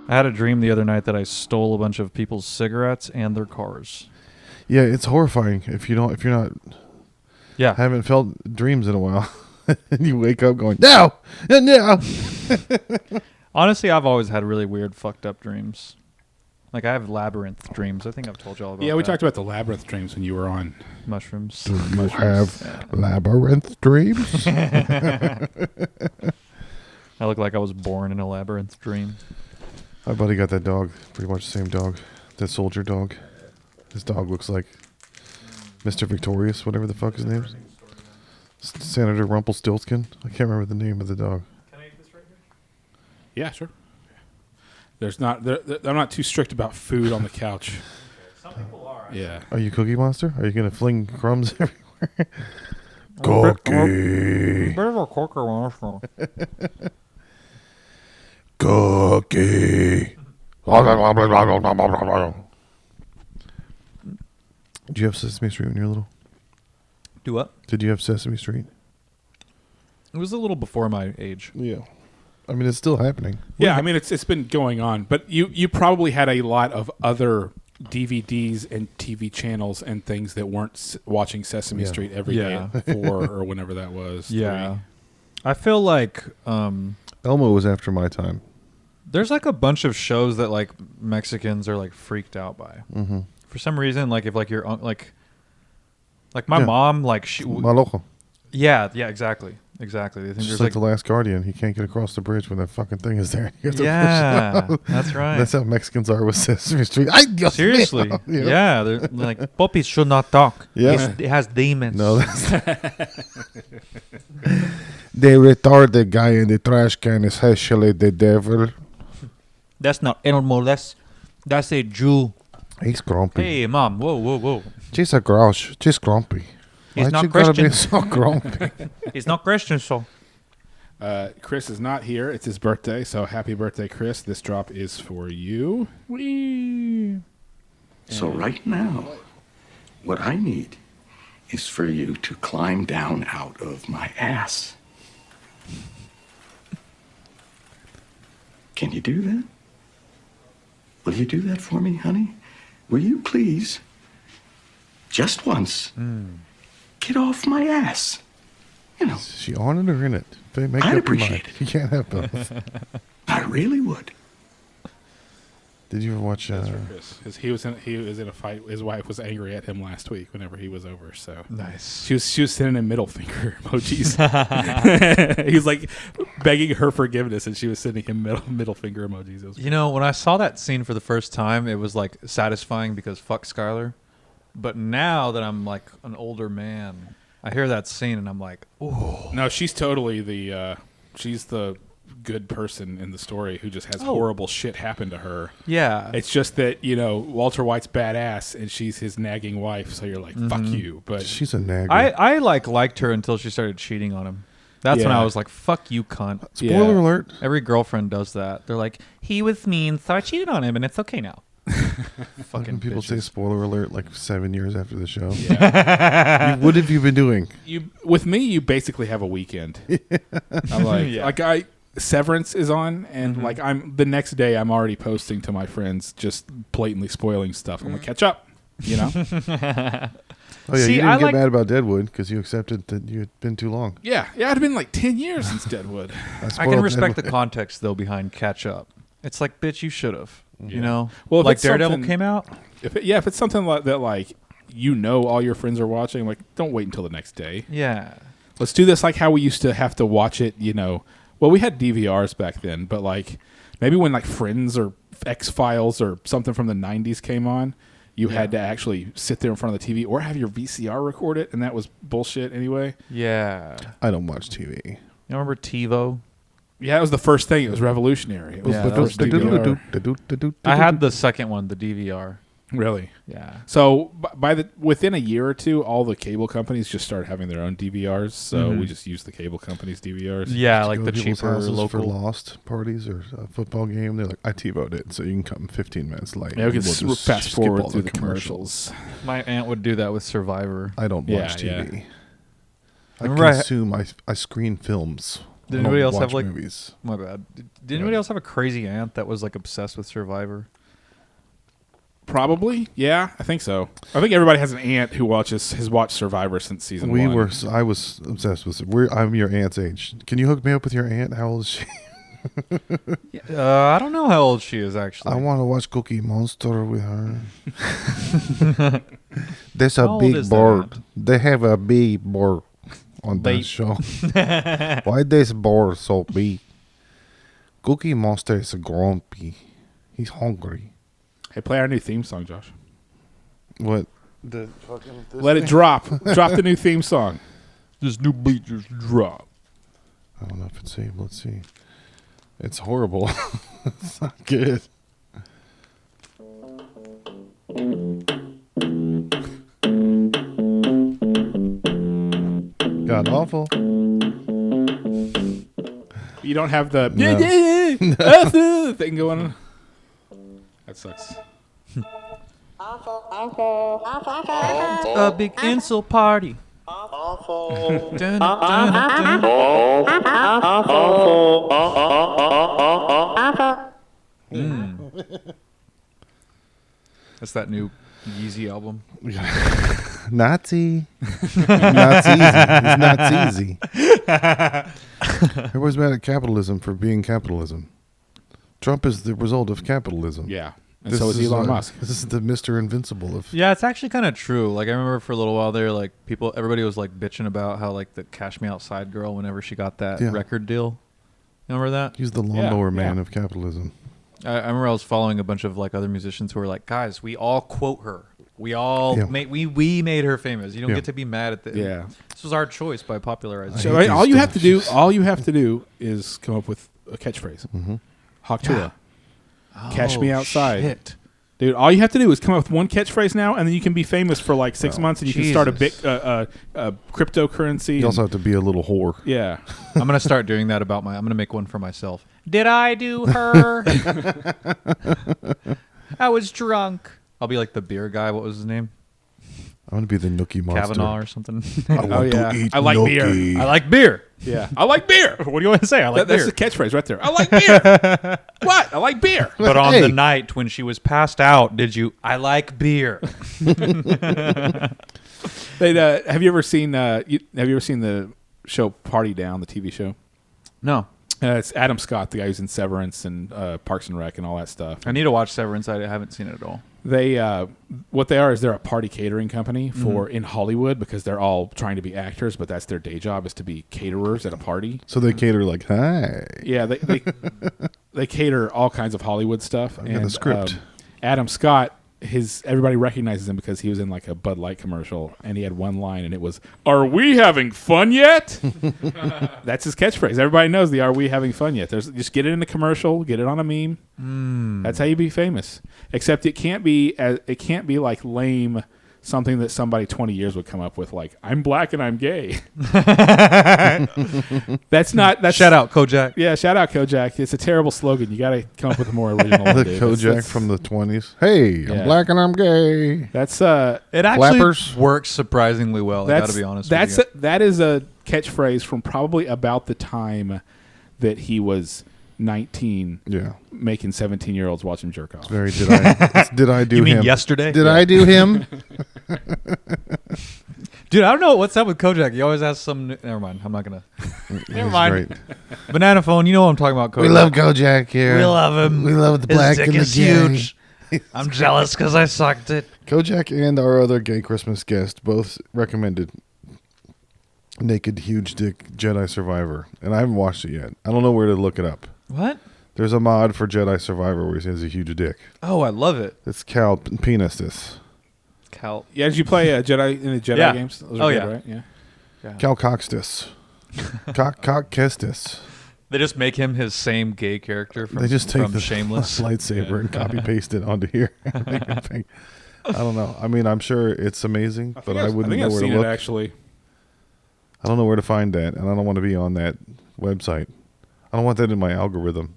I had a dream the other night that I stole a bunch of people's cigarettes and their cars. Yeah, it's horrifying if you're not haven't felt dreams in a while. And you wake up going, no. Honestly, I've always had really weird, fucked up dreams. Like, I have labyrinth dreams. I think I've told you all about that. Yeah, we talked about the labyrinth dreams when you were on. Mushrooms. Do you have labyrinth dreams? I look like I was born in a labyrinth dream. My buddy got that dog, pretty much the same dog, that soldier dog. His dog looks like Mr. Victorious, whatever the fuck his name is. Senator Rumpelstiltskin. I can't remember the name of the dog. Can I eat this right here? Yeah, sure. I'm not too strict about food on the couch. Some people are. Yeah. Are you Cookie Monster? Are you going to fling crumbs everywhere? Cookie. Cookie. Did you have Sesame Street when you were little? Do what? Did you have Sesame Street? It was a little before my age. Yeah. I mean, it's still happening. Yeah, I mean, it's been going on. But you probably had a lot of other DVDs and TV channels and things that weren't watching Sesame Street every day at 4 or whenever that was. Yeah. 3. I feel like Elmo was after my time. there's like a bunch of shows that like Mexicans are like freaked out by. Mm-hmm. For some reason, like if like your like my mom, like she Maloco. Yeah, exactly. They think Just there's like The Last Guardian. He can't get across the bridge when that fucking thing is there. You have to yeah, that's right. That's how Mexicans are with Sesame Street. Ay, Dios Seriously, mío, you know? yeah, they're like puppies should not talk. Yeah. It has demons. No, that's they retarded guy in the trash can is actually the devil. That's not animal. That's a Jew. He's grumpy. Hey, mom. Whoa. She's a grouch. She's grumpy. He's Why'd not you gotta Christian. be so grumpy? He's not Christian, so. Chris is not here. It's his birthday, so happy birthday, Chris. This drop is for you. Whee! So right now, what I need is for you to climb down out of my ass. Can you do that? Will you do that for me, honey? Will you please, just once, get off my ass? You know, Is she on it or in it? They make I'd up your mind. appreciate it. You can't have both. I really would. Did you ever watch? That's for Chris. 'Cause he was in a fight. His wife was angry at him last week whenever he was over. So Nice. She was sending him middle finger emojis. He was like begging her forgiveness, and she was sending him middle finger emojis. It was You know, when I saw that scene for the first time, it was like satisfying because fuck Skylar. But now that I'm like an older man, I hear that scene and I'm like, oh. No, she's totally she's the good person in the story who just has horrible shit happen to her. Yeah. It's just that, Walter White's badass and she's his nagging wife, so you're like, fuck you. But She's a nagger. I liked her until she started cheating on him. That's when Yeah. I was like, fuck you, cunt. Spoiler Yeah. alert. Every girlfriend does that. They're like, he was mean, so I cheated on him, and it's okay now. Fucking People say bitches. spoiler alert like 7 years after the show. yeah. What have you been doing? With me, you basically have a weekend. I'm like, Yeah. Severance is on, and like the next day I'm already posting to my friends, just blatantly spoiling stuff. I'm like, catch up, Oh yeah, See, you didn't I get like- mad about Deadwood because you accepted that you had been too long. Yeah, it had been like 10 years since Deadwood. I spoiled can respect the Deadwood. context, though, behind catch up. It's like, bitch, you should have. You know? Well, if like it's Daredevil something- came out. If it's something like that, like all your friends are watching, like don't wait until the next day. Yeah. Let's do this like how we used to have to watch it. Well, we had DVRs back then, but like maybe when like Friends or X-Files or something from the 90s came on, you had to actually sit there in front of the TV or have your VCR record it, and that was bullshit anyway. Yeah. I don't watch TV. You remember TiVo? Yeah, it was the first thing. It was revolutionary. It was Yeah, the that was first DVR. I had the second one, the DVR. Really? Yeah. So within a year or two, all the cable companies just started having their own DVRs. So we just used the cable companies' DVRs. Yeah, Go like to the people's cheaper houses local. for Lost parties or a football game. They're like, I TiVo'd it, so you can come 15 minutes late. Yeah, we can We'll just fast skip forward all through the commercials. My aunt would do that with Survivor. I don't Yeah, watch TV. yeah. I Remember I- consume. I screen films. Did I anybody don't else have watch like? movies? My bad. Did anybody else have a crazy aunt that was like obsessed with Survivor? Probably, yeah, I think so. I think everybody has an aunt who has watched Survivor since season one. I was obsessed with it. I'm your aunt's age. Can you hook me up with your aunt? How old is she? I don't know how old she is actually. I want to watch Cookie Monster with her. There's How a old big is that bird. aunt? They have a big bird on They- that show. Why this bird so big? Cookie Monster is grumpy. He's hungry. Hey, play our new theme song, Josh. What? The fucking Let it drop. Drop the new theme song. This new beat just dropped. I don't know if it's saved. Let's see. It's horrible. It's not good. God awful. You don't have the No. thing going on. That sucks. A big insult party. Dun, dun, dun. That's that new Yeezy album. Nazi. Not easy. It's not easy. Everybody's mad at capitalism for being capitalism. Trump is the result of capitalism. Yeah. And so is Elon Musk. This is the Mr. Invincible of. Yeah, it's actually kind of true. Like I remember for a little while there, like everybody was like bitching about how like the Cash Me Outside girl, whenever she got that Yeah. record deal. You remember that? He's the lawnmower Yeah, man yeah. of capitalism. I remember I was following a bunch of like other musicians who were like, guys, we all quote her. We all Yeah. we made her famous. You don't Yeah. get to be mad at the. Yeah. This was our choice by popularizing. So hate right, these all you have to do, delicious- is come up with a catchphrase. Mm-hmm. Hawk Tula. Cash me Oh, outside. shit. Dude, all you have to do is come up with one catchphrase now, and then you can be famous for like 6 months, and you can start a big Jesus. cryptocurrency. You also and- have to be a little whore. yeah. I'm gonna start doing that about I'm gonna make one for myself. Did I do her? I was drunk. I'll be like the beer guy. What was his name? I want to be the Nookie Monster. Kavanaugh or something. I want yeah. to eat I like beer. gnocchi. I like beer. Yeah. I like beer. What do you want to say? I like That's beer. the catchphrase right there. I like beer. What? I like beer. But on Hey. the night when she was passed out, did you? I like beer. Have you ever seen the show Party Down, the TV show? No, It's Adam Scott, the guy who's in Severance and Parks and Rec and all that stuff. I need to watch Severance. I haven't seen it at all. They what they are is they're a party catering company for in Hollywood because they're all trying to be actors, but that's their day job is to be caterers at a party. So they cater like, hi. Yeah, they cater all kinds of Hollywood stuff. got the script. Adam Scott, everybody recognizes him because he was in like a Bud Light commercial, and he had one line, and it was, "Are we having fun yet?" That's his catchphrase. Everybody knows the "Are we having fun yet?" Just get it in the commercial, get it on a meme. That's how you be famous. Except it can't be like lame something that somebody 20 years would come up with, like "I'm black and I'm gay." That's Shout out Kojak. Yeah, shout out Kojak. It's a terrible slogan. You got to come up with a more original one. The dude. Kojak That's- from the 20s. Hey, Yeah. I'm black and I'm gay. That's It actually Flappers. works surprisingly well. I that's gotta be honest. that's with that is a catchphrase from probably about the time that he was 19, Yeah. making 17-year-olds watch him jerk off. Very did I do You mean him? yesterday? Did I do him? Dude, I don't know what's up with Kojak. He always has some. Never mind. I'm not gonna. Never mind. Great. Banana phone. You know what I'm talking about. Kojak. We love Kojak here. We love him. We love the His black dick and the is gay. huge. I'm jealous because I sucked it. Kojak and our other gay Christmas guest both recommended Naked Huge Dick Jedi Survivor, and I haven't watched it yet. I don't know where to look it up. What? There's a mod for Jedi Survivor where he has a huge dick. Oh, I love it. It's Cal Penis. Cal. Yeah, did you play Jedi in the Jedi Yeah. games? Those are Oh, good, yeah. right? Yeah. Cal Coxtus. Cock Kestis. They just make him his same gay character from, They just take from the Shameless. lightsaber and copy paste it onto here. I don't know. I mean, I'm sure it's amazing, but I wouldn't know I've where seen to look. it actually. I don't know where to find that, and I don't want to be on that website. I don't want that in my algorithm.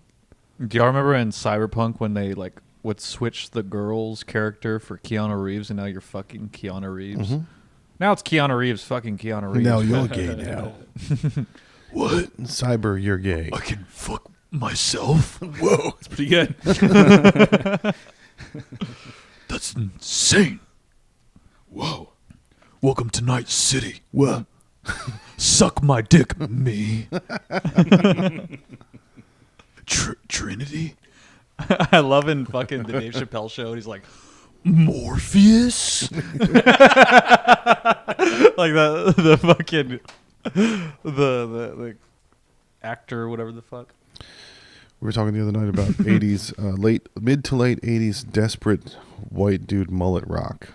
Do y'all remember in Cyberpunk when they like would switch the girl's character for Keanu Reeves, and now you're fucking Keanu Reeves? Now it's Keanu Reeves fucking Keanu Reeves. Now you're gay now. What? Cyber, you're gay. I can fuck myself? Whoa, it's pretty good. That's insane. Whoa. Welcome to Night City. What? Suck my dick, me. Trinity? I love in fucking the Dave Chappelle show. He's like, Morpheus? Like the fucking the actor, whatever the fuck. We were talking the other night about 80s, mid to late 80s desperate white dude mullet rock.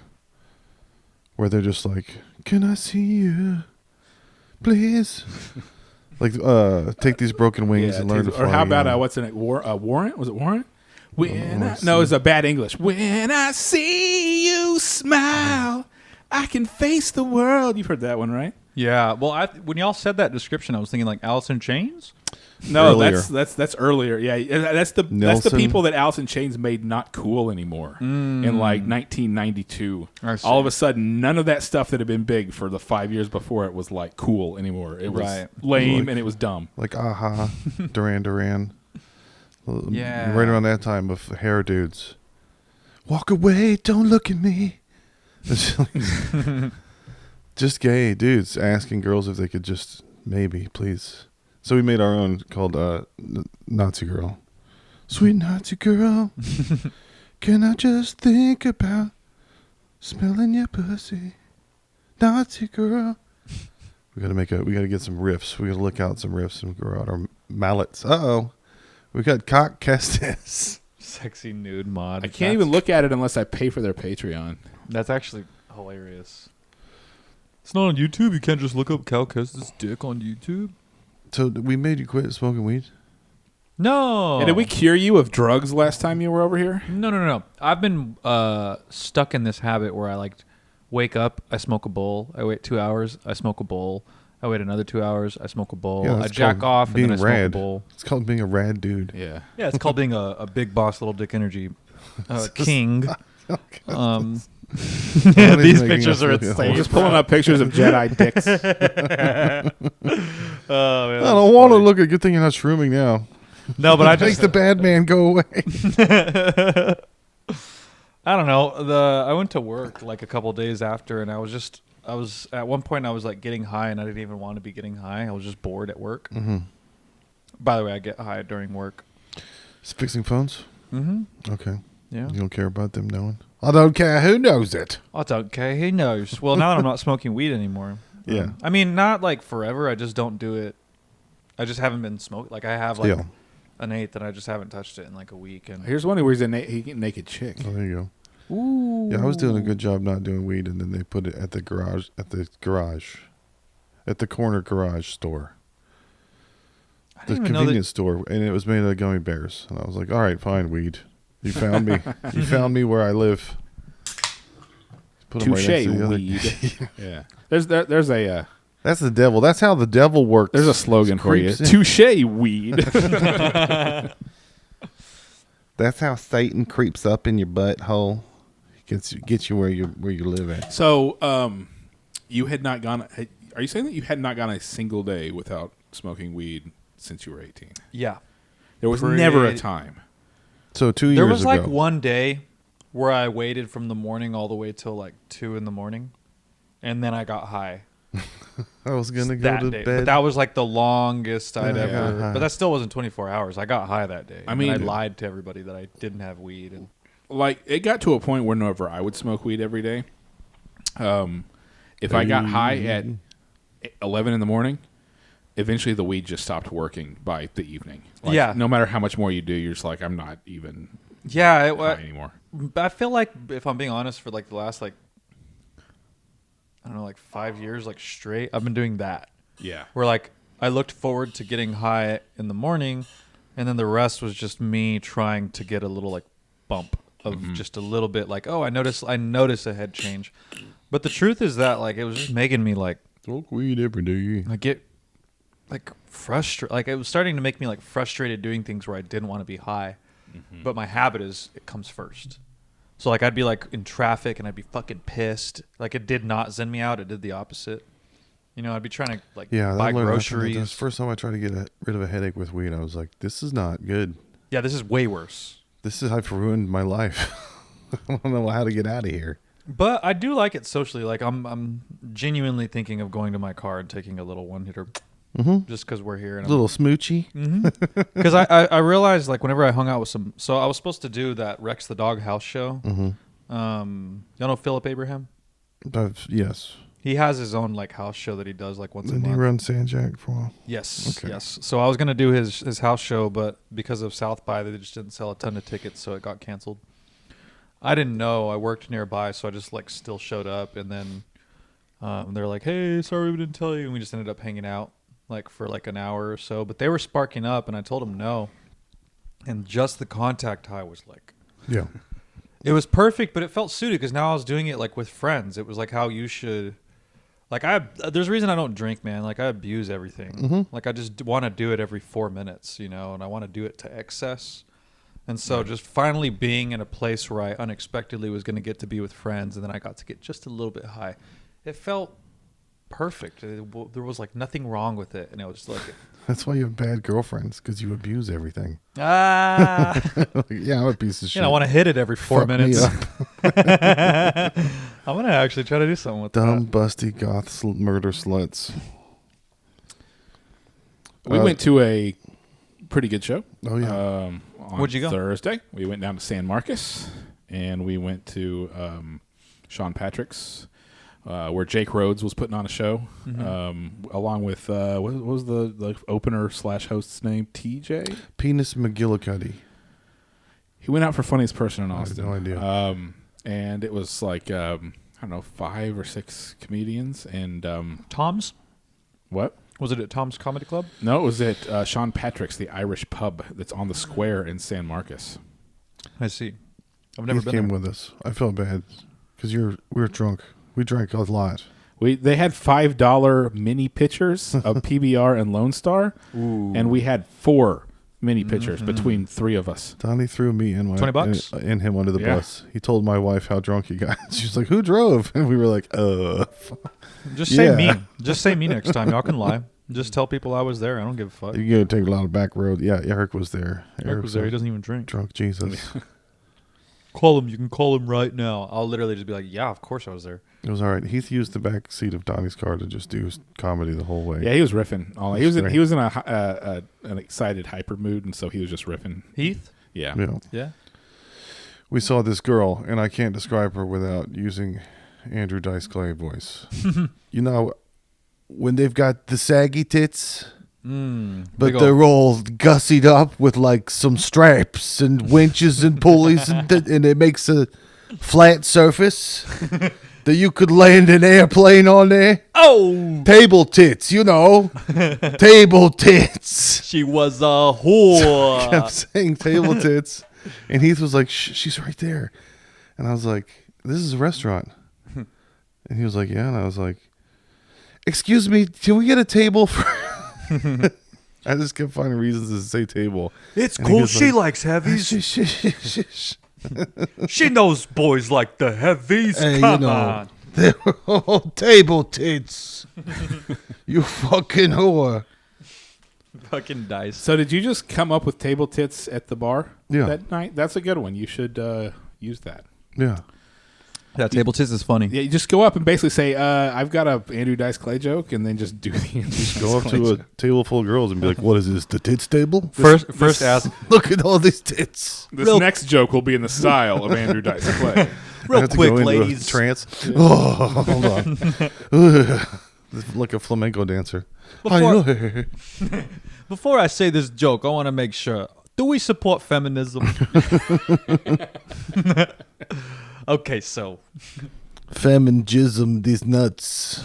Where they're just like, can I see you? Please. Like, take these broken wings and learn to fly. Or how about, again. what's in it? Warrant? Was it Warrant? No, it's a bad English. When I see you smile, I can face the world. You've heard that one, right? Yeah. Well, when y'all said that description, I was thinking like Alice in Chains. No, Earlier. that's earlier. Yeah, that's the Nelson. people that Alice in Chains made not cool anymore in like 1992. I see. All of a sudden, none of that stuff that had been big for the 5 years before it was like cool anymore. It was Right. lame and it was dumb. Like, aha, Duran Duran. Yeah. Right around that time of hair dudes. Walk away, don't look at me. Just gay dudes asking girls if they could just, maybe, please. So we made our own called Nazi Girl. Sweet Nazi Girl, can I just think about smelling your pussy? Nazi Girl. We gotta get some riffs. We gotta look out some riffs and grow out our mallets. Uh-oh. We got Cock Kestis. Sexy nude mod. I can't even look at it unless I pay for their Patreon. That's actually hilarious. It's not on YouTube. You can't just look up Cal Kestis' dick on YouTube. So we made you quit smoking weed? No. And did we cure you of drugs last time you were over here? No. I've been stuck in this habit where I like wake up, I smoke a bowl. I wait 2 hours, I smoke a bowl. I wait another 2 hours, I smoke a bowl. Yeah, I that's jack called off and being then I smoke rad. a bowl. It's called being a rad dude. Yeah. Yeah, it's called being a big boss, little dick energy king. These pictures are insane. We're just pulling up pictures of Jedi dicks. Oh, man, I don't want to look at. Good thing you're not shrooming now. No, but I Makes just the bad man go away. I don't know. I went to work like a couple days after, and I was at one point I was like getting high, and I didn't even want to be getting high. I was just bored at work. Mm-hmm. By the way, I get high during work. It's fixing phones. Mm-hmm. Okay. Yeah. You don't care about them knowing. I don't care who knows it. I don't care. He knows. Well, now that I'm not smoking weed anymore. Yeah. I mean, not like forever. I just don't do it. I just haven't been smoking. Like I have like an eighth, and I just haven't touched it in like a week. And Here's one where he's a naked chick. Oh, there you go. ooh, Yeah, I was doing a good job not doing weed, and then they put it at the corner garage store. I The didn't even know convenience store, and it was made out of gummy bears. And I was like, all right, fine, weed. You found me. You found me where I live. Put 'em Touche, next to the other- weed. Yeah. There's a That's the devil. That's how the devil works. there's a slogan for you. Creeps in. Touche, weed. That's how Satan creeps up in your butthole. Gets you where you live at. So, you had not gone. Are you saying that you had not gone a single day without smoking weed since you were 18? yeah. There was Pretty- never a time. So 2 years There was ago. like one day where I waited from the morning all the way till like 2 a.m, and then I got high. I was gonna go that to day. bed. But that was like the longest I'd Yeah, ever. yeah. But that still wasn't 24 hours. I got high that day. I And mean- I lied to everybody that I didn't have weed. And Like, it got to a point whenever I would smoke weed every day. If I got high at 11 in the morning, eventually the weed just stopped working by the evening. Like, Yeah. No matter how much more you do, you're just like, I'm not even yeah, high anymore. I feel like if I'm being honest, for like the last like I don't know, like 5 years, like straight, I've been doing that. Yeah. Where like I looked forward to getting high in the morning, and then the rest was just me trying to get a little like bump of just a little bit. Like, oh, I noticed a head change, but the truth is that like it was just making me like Smoke weed every day. I get like frustrated. Like it was starting to make me like frustrated doing things where I didn't want to be high, but my habit is it comes first. So like I'd be like in traffic and I'd be fucking pissed. Like it did not zen me out. It did the opposite. You know, I'd be trying to like Yeah, buy that learned groceries. That's the first time I tried to get rid of a headache with weed. I was like, this is not good. Yeah, this is way worse. This is I've ruined my life. I don't know how to get out of here. But I do like it socially. Like I'm genuinely thinking of going to my car and taking a little one hitter, just because we're here. And A little smoochy. Because I realized like whenever I hung out with some, so I was supposed to do that Rex the Dog house show. Y'all know Philip Abraham? Yes. He has his own like house show that he does like once a Didn't he month. run Sandjack for a while? Yes, Okay. yes. So I was gonna do his house show, but because of South by, they just didn't sell a ton of tickets, so it got canceled. I didn't know. I worked nearby, so I just like still showed up, and then they're like, "Hey, sorry we didn't tell you," and we just ended up hanging out like for like an hour or so. But they were sparking up, and I told them no, and just the contact high was like, Yeah. it was perfect, but it felt suited because now I was doing it like with friends. It was like how you should. Like there's a reason I don't drink, man. Like I abuse everything. Like I just want to do it every 4 minutes, you know, and I want to do it to excess. And so just finally being in a place where I unexpectedly was going to get to be with friends, and then I got to get just a little bit high. It felt perfect. There was like nothing wrong with it, and it was just like, That's why you have bad girlfriends, because you abuse everything. yeah, Yeah, I'm a piece of shit. I want to hit it every 4 Fuck me minutes. up. I'm gonna actually try to do something with Dumb, that. busty, goth, murder sluts. We went to a pretty good show. Oh, yeah. On Where'd you go? Thursday. We went down to San Marcos, and we went to Sean Patrick's, where Jake Rhodes was putting on a show, along with what was the opener / host's name? TJ. Penis McGillicuddy. He went out for funniest person in I have Austin. no idea. And it was like I don't know, 5 or 6 comedians, and Tom's? what? Was it at Tom's Comedy Club? No, it was at Sean Patrick's, the Irish pub that's on the square in San Marcos. I see. I've never He been came there. with us. I felt bad because we were drunk. We drank a lot. They had $5 mini pitchers of PBR and Lone Star, and we had 4 mini pitchers between 3 of us. Donnie threw me and my $20? and him under the Yeah. bus. He told my wife how drunk he got. She was like, "Who drove?" And we were like, fuck. Just say Yeah. me. Just say me next time. Y'all can lie. Just tell people I was there. I don't give a fuck. You gotta take a lot of back road." Yeah, Eric was there. Eric was there. He doesn't even drink. Drunk Jesus. Call him. You can call him right now. I'll literally just be like, yeah, of course I was there. It was all right. Heath used the back seat of Donnie's car to just do comedy the whole way. Yeah, he was riffing. He was in, great. he was in an excited hyper mood, and so he was just riffing. Heath? Yeah. Yeah. Yeah. We saw this girl, and I can't describe her without using Andrew Dice Clay voice. You know, when they've got the saggy tits, but Big ol'- they're all gussied up with like some straps and winches and pulleys, and it makes a flat surface that you could land an airplane on there. Oh! Table tits, you know. Table tits. She was a whore. Kept saying table tits. And Heath was like, "Shh, she's right there." And I was like, "This is a restaurant." And he was like, "Yeah." And I was like, "Excuse me, can we get a table for..." I just kept finding reasons to say table. It's And he cool. goes She like, likes heavies. Shh. She knows boys like the heavies. Hey, Come you know, on. they're all table tits. You fucking whore. Fucking dice. So did you just come up with table tits at the bar Yeah. that night? That's a good one. You should use that. Yeah. That table tits is funny. Yeah, you just go up and basically say, "I've got a Andrew Dice Clay joke," and then just do the Andrew Dice Go up Clay to a joke. table full of girls and be like, "What is this, the tits table?" First ask. Look at all these tits. This Real- next joke will be in the style of Andrew Dice Clay. I Real have to quick, go into a ladies. trance. Oh, hold on. Ugh. Like a flamenco dancer. Before- Before I say this joke, I want to make sure. Do we support feminism? Okay, so Feminism, these nuts.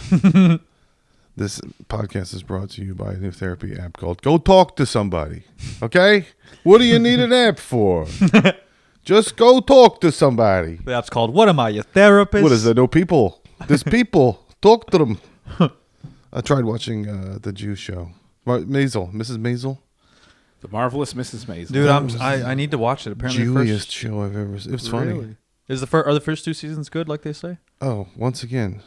This podcast is brought to you by a new therapy app called Go Talk to Somebody. Okay? What do you need an app for? Just go talk to somebody. the app's called "What Am I, Your Therapist?" What is there? No people. There's people. Talk to them. I tried watching the Jew show. Maisel. Mrs. Maisel. The Marvelous Mrs. Maisel. Dude, I need to watch it. Apparently, the Jewiest first, show I've ever seen. It's funny. Really? Are the first 2 seasons good, like they say? Oh, once again,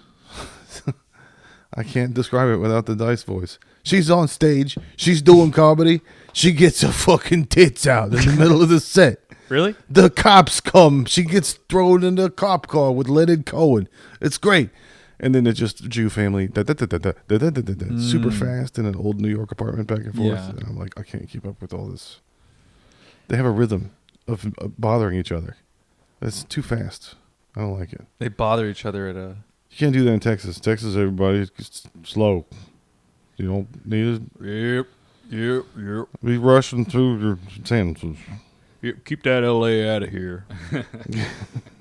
I can't describe it without the Dice voice. She's on stage. She's doing comedy. She gets her fucking tits out in the middle of the set. Really? The cops come. She gets thrown in the cop car with Leonard Cohen. It's great. And then it's just Jew family, super fast in an old New York apartment back and forth. Yeah. And I'm like, I can't keep up with all this. They have a rhythm of bothering each other. It's too fast. I don't like it. They bother each other at a... You can't do that in Texas. Texas, everybody, slow. You don't need it. Yep. Be rushing through your sentences. Yep. Keep that LA out of here.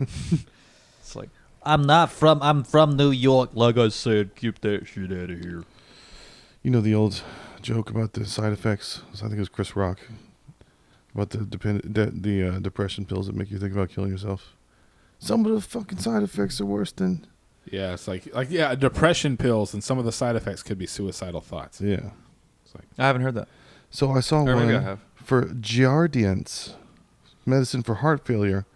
It's like, I'm from New York. Like I said, keep that shit out of here. You know the old joke about the side effects? I think it was Chris Rock. About the depression pills that make you think about killing yourself. Some of the fucking side effects are worse than... Yeah, it's like depression pills, and some of the side effects could be suicidal thoughts. Yeah. It's like, I haven't heard that. So I saw Or maybe I one have. for Giardians, medicine for heart failure.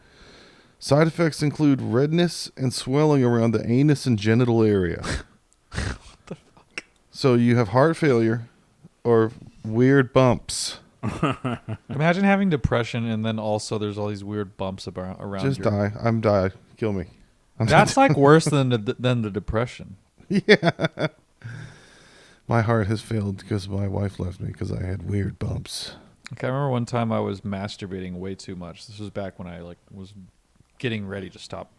Side effects include redness and swelling around the anus and genital area. What the fuck? So you have heart failure or weird bumps. Imagine having depression and then also there's all these weird bumps around Just your... die. I'm die. Kill me. That's like worse than the depression. Yeah. My heart has failed because my wife left me because I had weird bumps. Okay, I remember one time I was masturbating way too much. This was back when I was getting ready to stop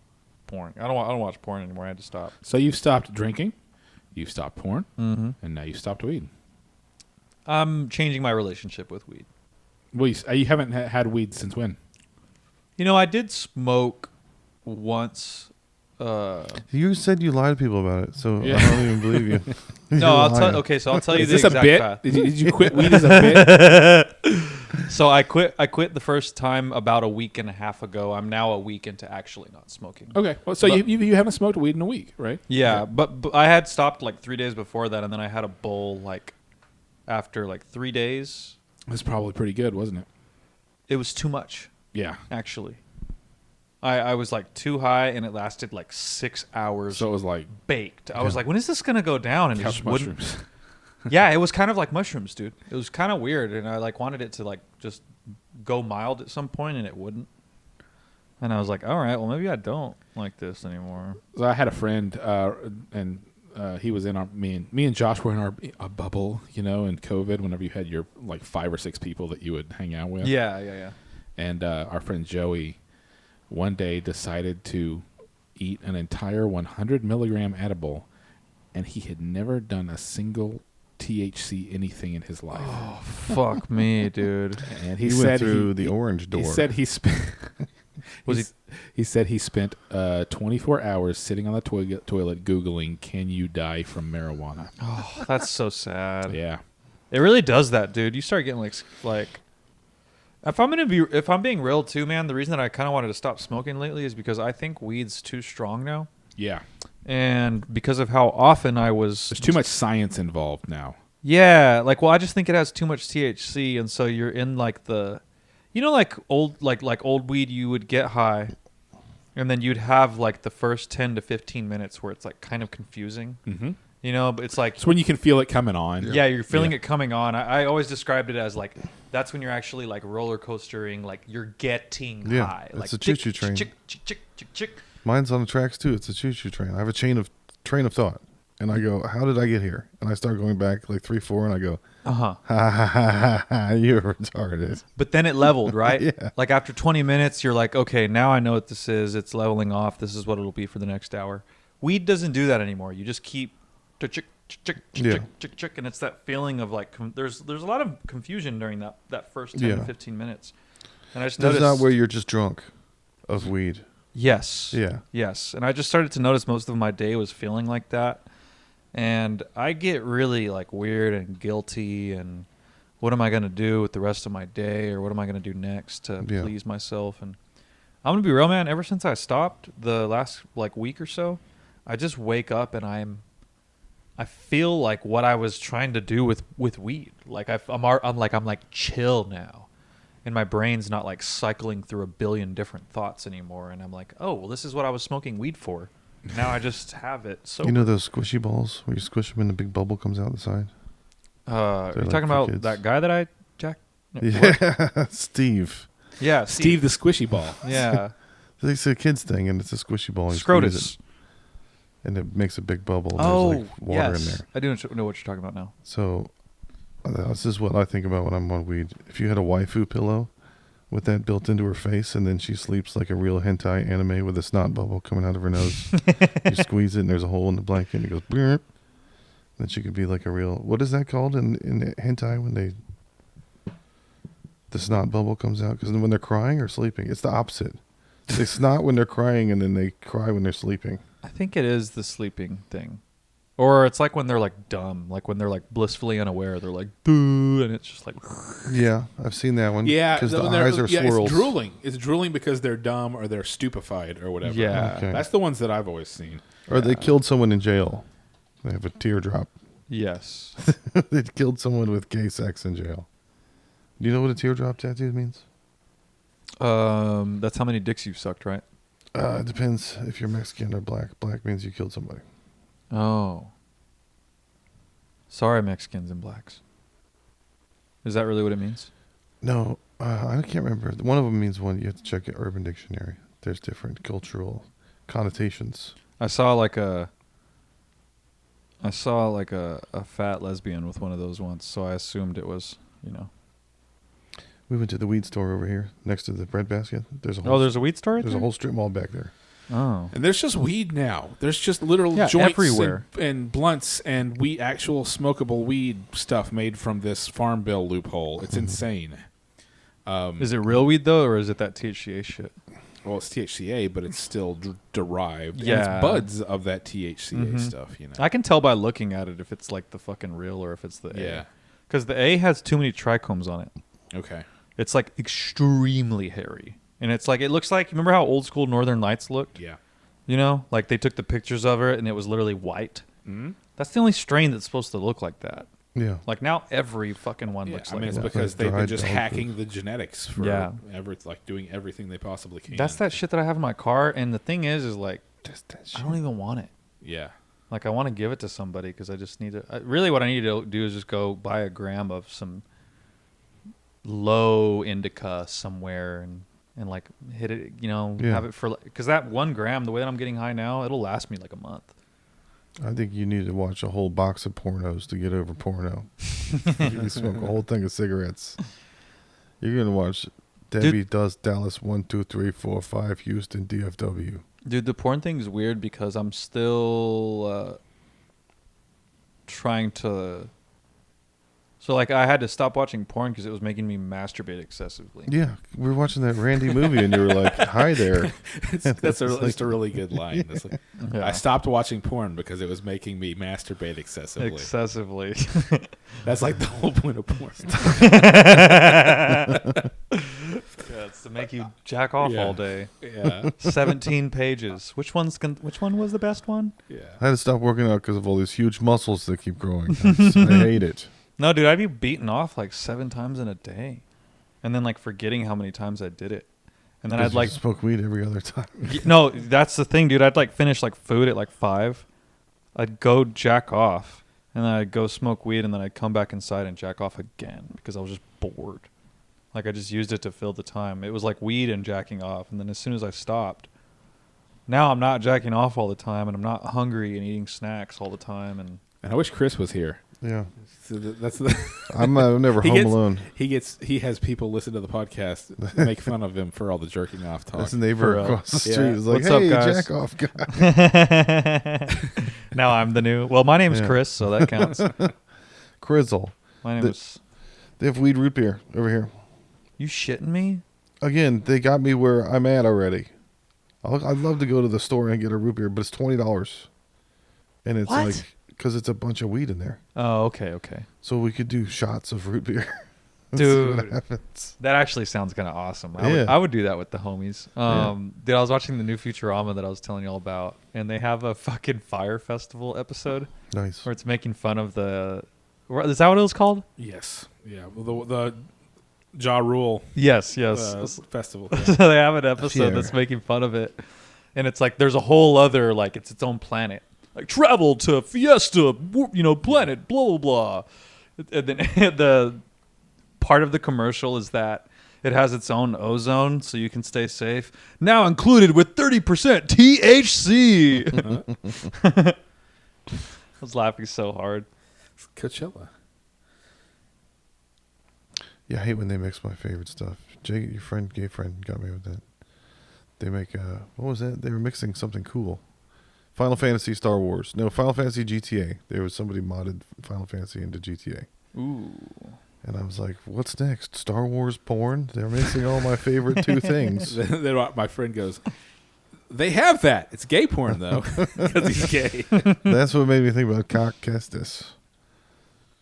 porn. I don't watch porn anymore. I had to stop. so you've stopped drinking, you've stopped porn, Mm-hmm. and now you've stopped weed. I'm changing my relationship with weed. Well, you haven't had weed since when? You know, I did smoke once. You said you lie to people about it, so Yeah. I don't even believe you. No, I'll tell. Okay, so I'll tell you Is the this a exact bit? path. Did you quit weed as a bit? So I quit the first time about a week and a half ago. I'm now a week into actually not smoking. Okay, well, so But- you haven't smoked weed in a week, right? Yeah, but I had stopped like 3 days before that, and then I had a bowl like after like 3 days. It was probably pretty good, wasn't it? It was too much, Yeah. actually. I was like too high, and it lasted like 6 hours. So it was like Baked. I was like, when is this gonna go down? And it couch just wouldn't. mushrooms. Yeah, it was kind of like mushrooms, dude. It was kind of weird, and I like wanted it to like just go mild at some point, and it wouldn't. And I was like, all right, well maybe I don't like this anymore. So I had a friend, and he was in me and Josh were in our bubble, in COVID. Whenever you had your like 5 or 6 people that you would hang out with. Yeah. And our friend Joey, one day decided to eat an entire 100 milligram edible, and he had never done a single THC anything in his life. Oh fuck me, dude. And he He said went through the orange door. He said he spent. Was he said he spent 24 hours sitting on the toilet Googling, "Can you die from marijuana?" Oh, that's so sad. Yeah. It really does that, dude. You start getting like if I'm being real too, man, the reason that I kind of wanted to stop smoking lately is because I think weed's too strong now. Yeah. And because of how often I was There's too much science involved now. Yeah, I just think it has too much THC, and so you're in like the like old old weed, you would get high and then you'd have like the first 10 to 15 minutes where it's like kind of confusing. Mm-hmm. But it's like It's when you can feel it coming on. yeah, you're feeling it coming on. I always described it as like that's when you're actually like roller coastering, like you're getting high. It's Like a choo-choo train. Mine's on the tracks too. It's a choo-choo train. I have a train of thought, and I go, "How did I get here?" And I start going back like 3, 4, and I go, Uh-huh. "Ha ha ha ha! You're retarded." But then it leveled, right? Yeah. Like after 20 minutes, you're like, okay, now I know what this is. It's leveling off. This is what it'll be for the next hour. Weed doesn't do that anymore. You just keep chick, and it's that feeling of like there's a lot of confusion during that first 10 to 15 minutes. And I just That's noticed not where you're just drunk of weed. Yes. Yeah. Yes. And I just started to notice most of my day was feeling like that. And I get really like weird and guilty and what am I going to do with the rest of my day, or what am I going to do next to please myself? And I'm going to be real, man. Ever since I stopped the last like week or so, I just wake up and I feel like what I was trying to do with weed. Like I'm like chill now. And my brain's not like cycling through a billion different thoughts anymore. And I'm like, oh, well, this is what I was smoking weed for. now I just have it. So You know those squishy balls where you squish them and the big bubble comes out the side? are you like talking for about kids. that guy that I jacked? Yeah, Steve. Yeah, Steve the squishy ball. Yeah, It's a kid's thing, and it's a squishy ball. And you squeeze Scrotus. it, and it makes a big bubble. And Oh, there's like water yes. in there. I do know what you're talking about now. So this is what I think about when I'm on weed. If you had a waifu pillow with that built into her face, and then she sleeps like a real hentai anime with a snot bubble coming out of her nose, you squeeze it, and there's a hole in the blanket, and it goes. Burp. Then she could be like a real. What is that called in hentai when the snot bubble comes out? Because when they're crying or sleeping, it's the opposite. They snot when they're crying, and then they cry when they're sleeping. I think it is the sleeping thing. Or it's like when they're like dumb, like when they're like blissfully unaware, they're like boo, and it's just like Yeah, I've seen that one. Yeah, because the when they're- eyes are swirls. It's drooling. It's drooling because they're dumb or they're stupefied or whatever. Yeah. Okay. That's the ones that I've always seen. Or they killed someone in jail. They have a teardrop. yes. They killed someone with gay sex in jail. Do you know what a teardrop tattoo means? That's how many dicks you've sucked, right? It depends if you're Mexican or black. Black means you killed somebody. Oh. Sorry, Mexicans and blacks. Is that really what it means? No, I can't remember. One of them means one. You have to check your Urban Dictionary. There's different cultural connotations. I saw like a fat lesbian with one of those once, so I assumed it was, We went to the weed store over here next to the bread basket. There's a Oh, there's a weed store right there's there? a whole strip mall back there. Oh. And there's just weed now. There's just literal Yeah, joints everywhere. and blunts and actual smokable weed stuff made from this farm bill loophole. It's insane. Is it real weed though, or is it that THCA shit? Well, it's THCA, but it's still derived. And Yeah. it's buds of that THCA stuff, I can tell by looking at it if it's like the fucking real or if it's the A. Yeah. Because the A has too many trichomes on it. Okay. It's like extremely hairy. And it's like, it looks like, remember how old school Northern Lights looked? Yeah. Like they took the pictures of it and it was literally white. Mm-hmm. That's the only strain that's supposed to look like that. Yeah. Like now every fucking one Yeah, looks I like mean, it's that. because Like they've been dried just dog hacking the genetics for Yeah. doing everything they possibly can. That's that shit that I have in my car. And the thing is like, Just that I don't even want it. Yeah. Like I want to give it to somebody because I just need to. Really, what I need to do is just go buy a gram of some low indica somewhere and like hit it. Yeah. Have it for because that 1 gram, the way that I'm getting high now, it'll last me like a month. I think you need to watch a whole box of pornos to get over porno. You smoke a whole thing of cigarettes. You're gonna watch Debbie does Dallas 1, 2, 3, 4, 5 Houston DFW. Dude, the porn thing is weird because I'm still trying to. So like I had to stop watching porn because it was making me masturbate excessively. Yeah, we were watching that Randy movie, and you were like, "Hi there." That's just a really good line. It's like, Yeah. I stopped watching porn because it was making me masturbate excessively. Excessively. That's like the whole point of porn. Yeah, it's to make you jack off Yeah. all day. Yeah. 17 pages. Which one was the best one? Yeah. I had to stop working out because of all these huge muscles that keep growing. I hate it. No, dude, I'd be beaten off like 7 times in a day. And then like forgetting how many times I did it. And then I'd like smoke weed every other time. no, that's the thing, dude. I'd like finish like food at like 5. I'd go jack off, and then I'd go smoke weed, and then I'd come back inside and jack off again because I was just bored. Like I just used it to fill the time. It was like weed and jacking off, and then as soon as I stopped, now I'm not jacking off all the time, and I'm not hungry and eating snacks all the time, and And I wish Chris was here. Yeah, So that's the I'm never He home gets- alone. he has people listen to the podcast make fun of him for all the jerking off talk. This neighbor For real. across the street Yeah. is like, What's up, "Hey, guys?" jack off guy." now I'm the new. Well, my name's Yeah. Chris, so that counts. Crizzle. My name is. They have weed root beer over here. You shitting me? Again, they got me where I'm at already. I'd love to go to the store and get a root beer, but it's $20, and it's What? like because it's a bunch of weed in there. Oh, okay. So we could do shots of root beer. and see Dude. what happens. That actually sounds kind of awesome. Yeah. I would do that with the homies. Dude, I was watching the new Futurama that I was telling you all about, and they have a fucking Fire Festival episode Nice. where it's making fun of the. Is that what it was called? Yes. Yeah. Well, the Ja Rule Yes. festival. So they have an episode Yeah. that's making fun of it, and it's like there's a whole other like it's its own planet. Like travel to Fiesta, planet, blah blah blah. And then the part of the commercial is that it has its own ozone, so you can stay safe. Now included with 30% THC. I was laughing so hard. Coachella. Yeah, I hate when they mix my favorite stuff. Jay, your gay friend, got me with that. They make what was that? They were mixing something cool. Final Fantasy, Star Wars. No, Final Fantasy GTA. There was somebody modded Final Fantasy into GTA. Ooh. And I was like, what's next? Star Wars porn? They're mixing all my favorite two things. Then my friend goes, they have that. It's gay porn, though, because he's gay. That's what made me think about Cock Kestis.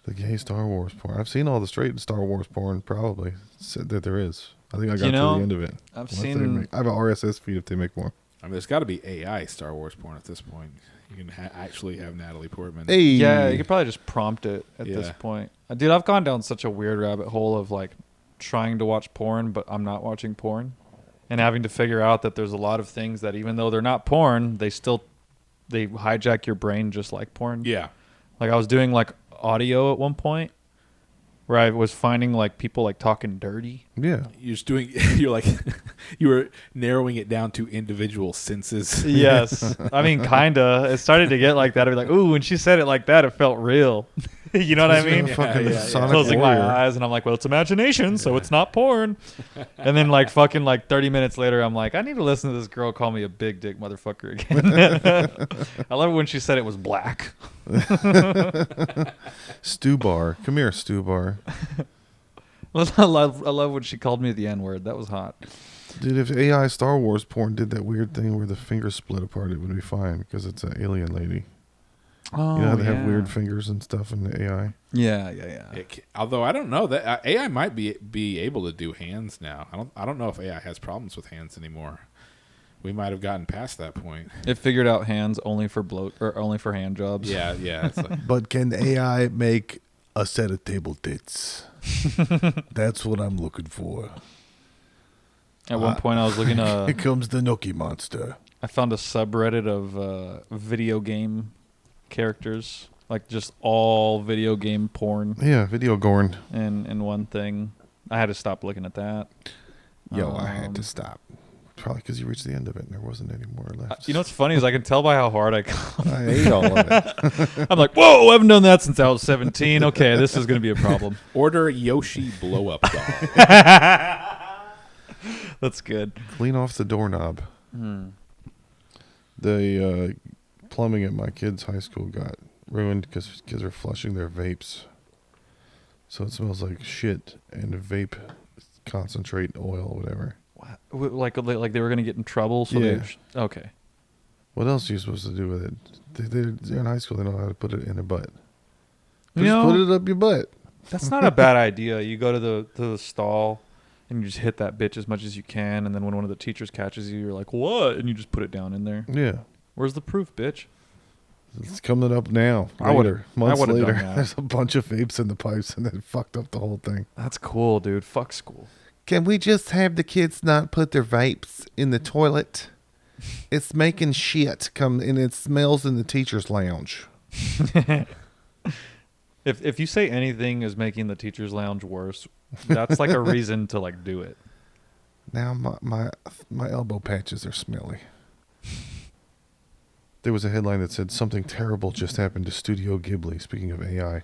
The gay Star Wars porn. I've seen all the straight Star Wars porn, probably, said that there is. I think I got to the end of it. I have an RSS feed if they make more. I mean, there's got to be AI Star Wars porn at this point. You can actually have Natalie Portman. Hey. Yeah, you could probably just prompt it at this Yeah. point. Dude, I've gone down such a weird rabbit hole of like trying to watch porn, but I'm not watching porn. And having to figure out that there's a lot of things that even though they're not porn, they hijack your brain just like porn. Yeah. Like I was doing like audio at one point where I was finding like people like talking dirty. Yeah. You were narrowing it down to individual senses. Yes. I mean, kinda. It started to get like that. I'd be like, ooh, when she said it like that, it felt real. You know what I mean? Sonic Closing Warrior. my eyes and I'm like, well, it's imagination, so it's not porn. And then like fucking like 30 minutes later, I'm like, I need to listen to this girl call me a big dick motherfucker again. I love it when she said it was black. Stu Bar. Come here, Stu Bar. I love when she called me the N-word. That was hot. Dude, if AI Star Wars porn did that weird thing where the fingers split apart, it would be fine because it's an alien lady. Oh, You know how they have weird fingers and stuff in the AI? Yeah. Although I don't know that AI might be able to do hands now. I don't know if AI has problems with hands anymore. We might have gotten past that point. It figured out hands only for only for hand jobs. Yeah. It's like, But can AI make a set of table tits? That's what I'm looking for. At one point, I was looking Here comes the Nookie Monster. I found a subreddit of video game characters, like just all video game porn Yeah, video gorn. in one thing. I had to stop looking at that. I had to stop. Probably because you reached the end of it and there wasn't any more left. You know what's funny is I can tell by how hard I come. I ate all of it. I'm like, whoa, I haven't done that since I was 17. Okay, this is going to be a problem. order Yoshi blow up doll. That's good. Clean off the doorknob. The plumbing at my kids' high school got ruined because kids are flushing their vapes. So it smells like shit and vape concentrate oil, whatever. Like they were going to get in trouble. So Yeah. Okay. What else are you supposed to do with it? They're in high school. They know how to put it in their butt. You Just know, put it up your butt. that's not a bad idea. You go to the stall and you just hit that bitch as much as you can, and then when one of the teachers catches you, you're like, "What?" and you just put it down in there. Yeah. Where's the proof, bitch? It's coming up now. I would've- Months I would've later, done that. there's a bunch of vapes in the pipes and it fucked up the whole thing. That's cool, dude. Fuck school. Can we just have the kids not put their vapes in the toilet? It's making shit come and it smells in the teacher's lounge. If you say anything is making the teacher's lounge worse, that's like a reason to like do it. Now my elbow patches are smelly. There was a headline that said something terrible just happened to Studio Ghibli, speaking of AI.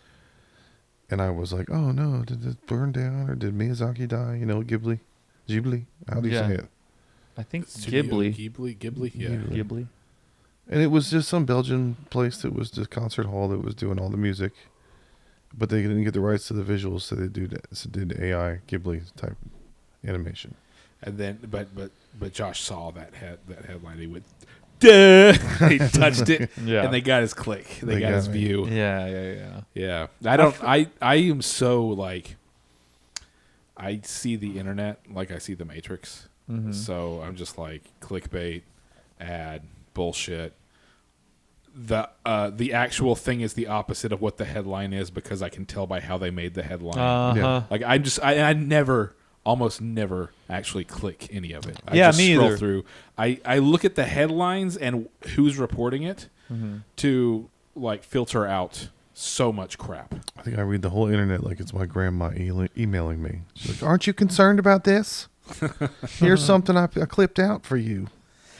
And I was like, oh no, did it burn down or did Miyazaki die? You know, Ghibli? How do you say it? I think Studio Ghibli. Ghibli. Yeah. Ghibli. And it was just some Belgian place that was the concert hall that was doing all the music. But they didn't get the rights to the visuals, so they did AI Ghibli type animation. And then, but Josh saw that headline. He went, duh! He touched it, Yeah. and they got his click. They got his me. view. Yeah. I am so like, I see the internet like I see the Matrix. Mm-hmm. So I'm just like clickbait, ad, bullshit. The actual thing is the opposite of what the headline is because I can tell by how they made the headline. Uh-huh. Yeah. Like I never almost never actually click any of it. I Yeah, just me scroll either. through. I look at the headlines and who's reporting it to like filter out so much crap. I think I read the whole internet like it's my grandma emailing me. She's like, "Aren't you concerned about this? Here's something I clipped out for you."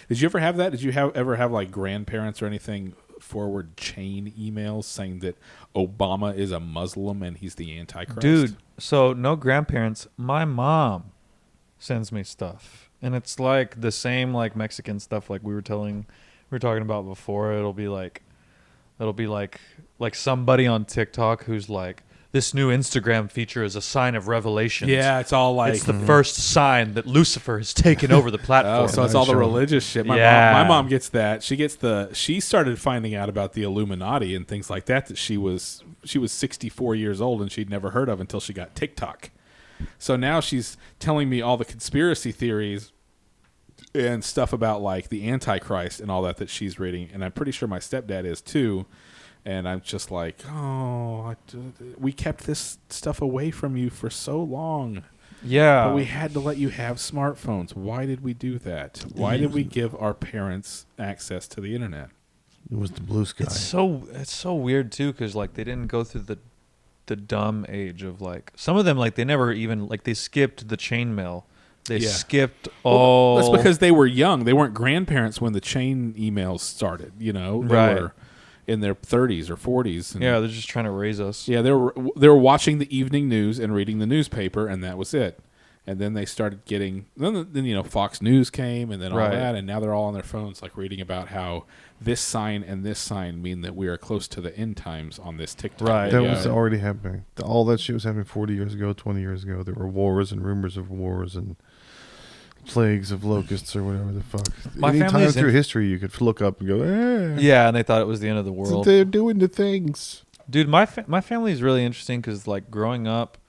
Did you ever have that? Did you ever have like grandparents or anything forward chain emails saying that Obama is a Muslim and he's the Antichrist? Dude, so no grandparents. My mom sends me stuff, and it's like the same like Mexican stuff like we were talking about before. It'll be like somebody on TikTok who's like, this new Instagram feature is a sign of revelation. Yeah, it's all like it's the first sign that Lucifer has taken over the platform. Oh, so it's all the religious shit. My mom gets that. She started finding out about the Illuminati and things like that she was 64 years old and she'd never heard of until she got TikTok. So now she's telling me all the conspiracy theories and stuff about like the Antichrist and all that she's reading, and I'm pretty sure my stepdad is too. And I'm just like, we kept this stuff away from you for so long. Yeah. But we had to let you have smartphones. Why did we do that? Why did we give our parents access to the internet? It was the blue sky. It's so weird too, because like they didn't go through the dumb age of like some of them like they never even like they skipped the chainmail. They skipped all. That's because they were young. They weren't grandparents when the chain emails started. You know, they were in their 30s or 40s. And yeah, they're just trying to raise us. Yeah, they were watching the evening news and reading the newspaper, and that was it. And then they started getting then Fox News came, and then all that, and now they're all on their phones, like reading about how this sign and this sign mean that we are close to the end times on this TikTok. Right, that was already happening. All that shit was happening 40 years ago, 20 years ago. There were wars and rumors of wars and plagues of locusts or whatever the fuck. Any time through history, you could look up and go, yeah, and they thought it was the end of the world. So they're doing the things. Dude, my family is really interesting because, like, growing up,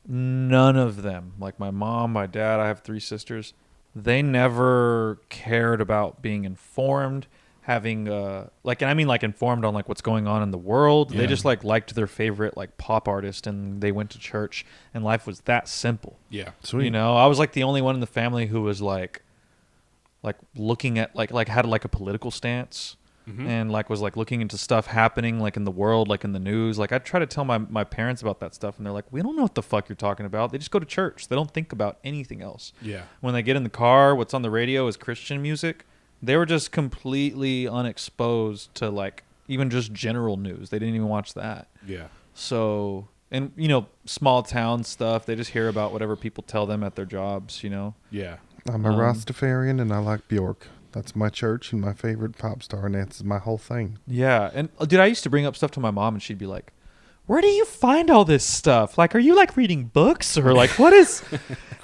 none of them, like my mom, my dad, I have 3 sisters, they never cared about being informed, having, and I mean, like, informed on, like, what's going on in the world. Yeah. They just, like, liked their favorite, like, pop artist, and they went to church, and life was that simple. Yeah. Sweet. You know, I was, like, the only one in the family who was, like looking at, like had, like, a political stance. Mm-hmm. And like was like looking into stuff happening like in the world, like in the news. Like I try to tell my parents about that stuff, and they're like, we don't know what the fuck you're talking about. They just go to church. They don't think about anything else. Yeah. When they get in the car, what's on the radio is Christian music. They were just completely unexposed to like even just general news. They didn't even watch that. Yeah. So, and small town stuff, they just hear about whatever people tell them at their jobs, Yeah. I'm a Rastafarian and I like Bjork. That's my church and my favorite pop star, and that's my whole thing. Yeah. And, dude, I used to bring up stuff to my mom, and she'd be like, where do you find all this stuff? Like, are you, like, reading books? Or, like, how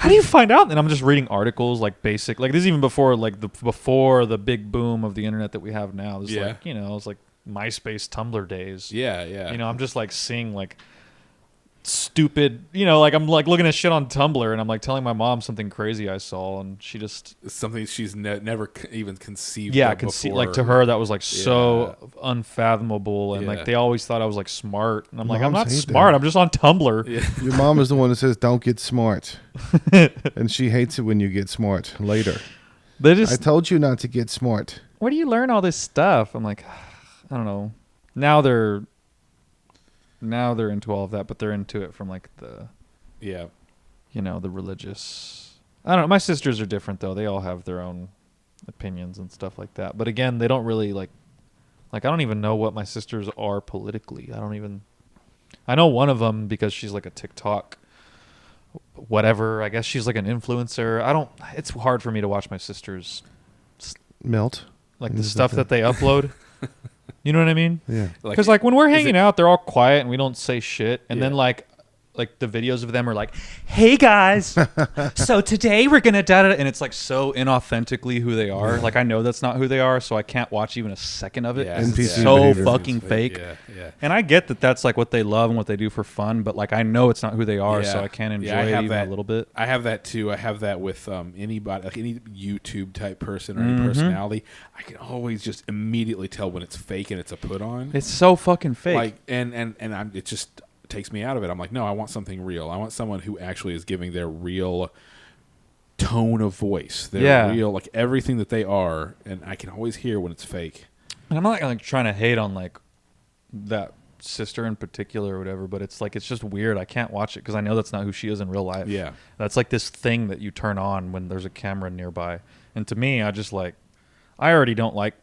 do you find out? And I'm just reading articles, like, basic. Like, this is even before, like, before the big boom of the internet that we have now. This like, it's like MySpace, Tumblr days. Yeah, yeah. I'm just, like, seeing, like, stupid, like I'm like looking at shit on Tumblr, and I'm like telling my mom something crazy I saw, and she just something she's never even conceived. Like to her that was like so unfathomable, and like they always thought I was like smart, and I'm like, I'm not smart. I'm just on Tumblr. Yeah. Your mom is the one that says don't get smart, and she hates it when you get smart later. I told you not to get smart. Where do you learn all this stuff? I'm like, I don't know. Now they're into all of that, but they're into it from like the the religious. I don't know. My sisters are different though. They all have their own opinions and stuff like that. But again, they don't really like I don't even know what my sisters are politically. I know one of them because she's like a TikTok whatever. I guess she's like an influencer. It's hard for me to watch my sisters melt. Like the stuff that they upload. You know what I mean? Yeah. Because like when we're hanging out, they're all quiet and we don't say shit. And then like the videos of them are like, hey guys, so today we're gonna da da, and it's like so inauthentically who they are. Like I know that's not who they are, so I can't watch even a second of it. It's so fucking fake. Yeah. And I get that that's like what they love and what they do for fun, but like I know it's not who they are, so I can't enjoy it even a little bit. I have that too. I have that with anybody, like any YouTube type person or any personality. I can always just immediately tell when it's fake and it's a put on. It's so fucking fake. Like and I'm it's just takes me out of it. I'm like, no, I want something real. I want someone who actually is giving their real tone of voice. Their real, like everything that they are, and I can always hear when it's fake. And I'm not like trying to hate on like that sister in particular or whatever, but it's like it's just weird. I can't watch it because I know that's not who she is in real life. Yeah, that's like this thing that you turn on when there's a camera nearby. And to me, I just like, I already don't like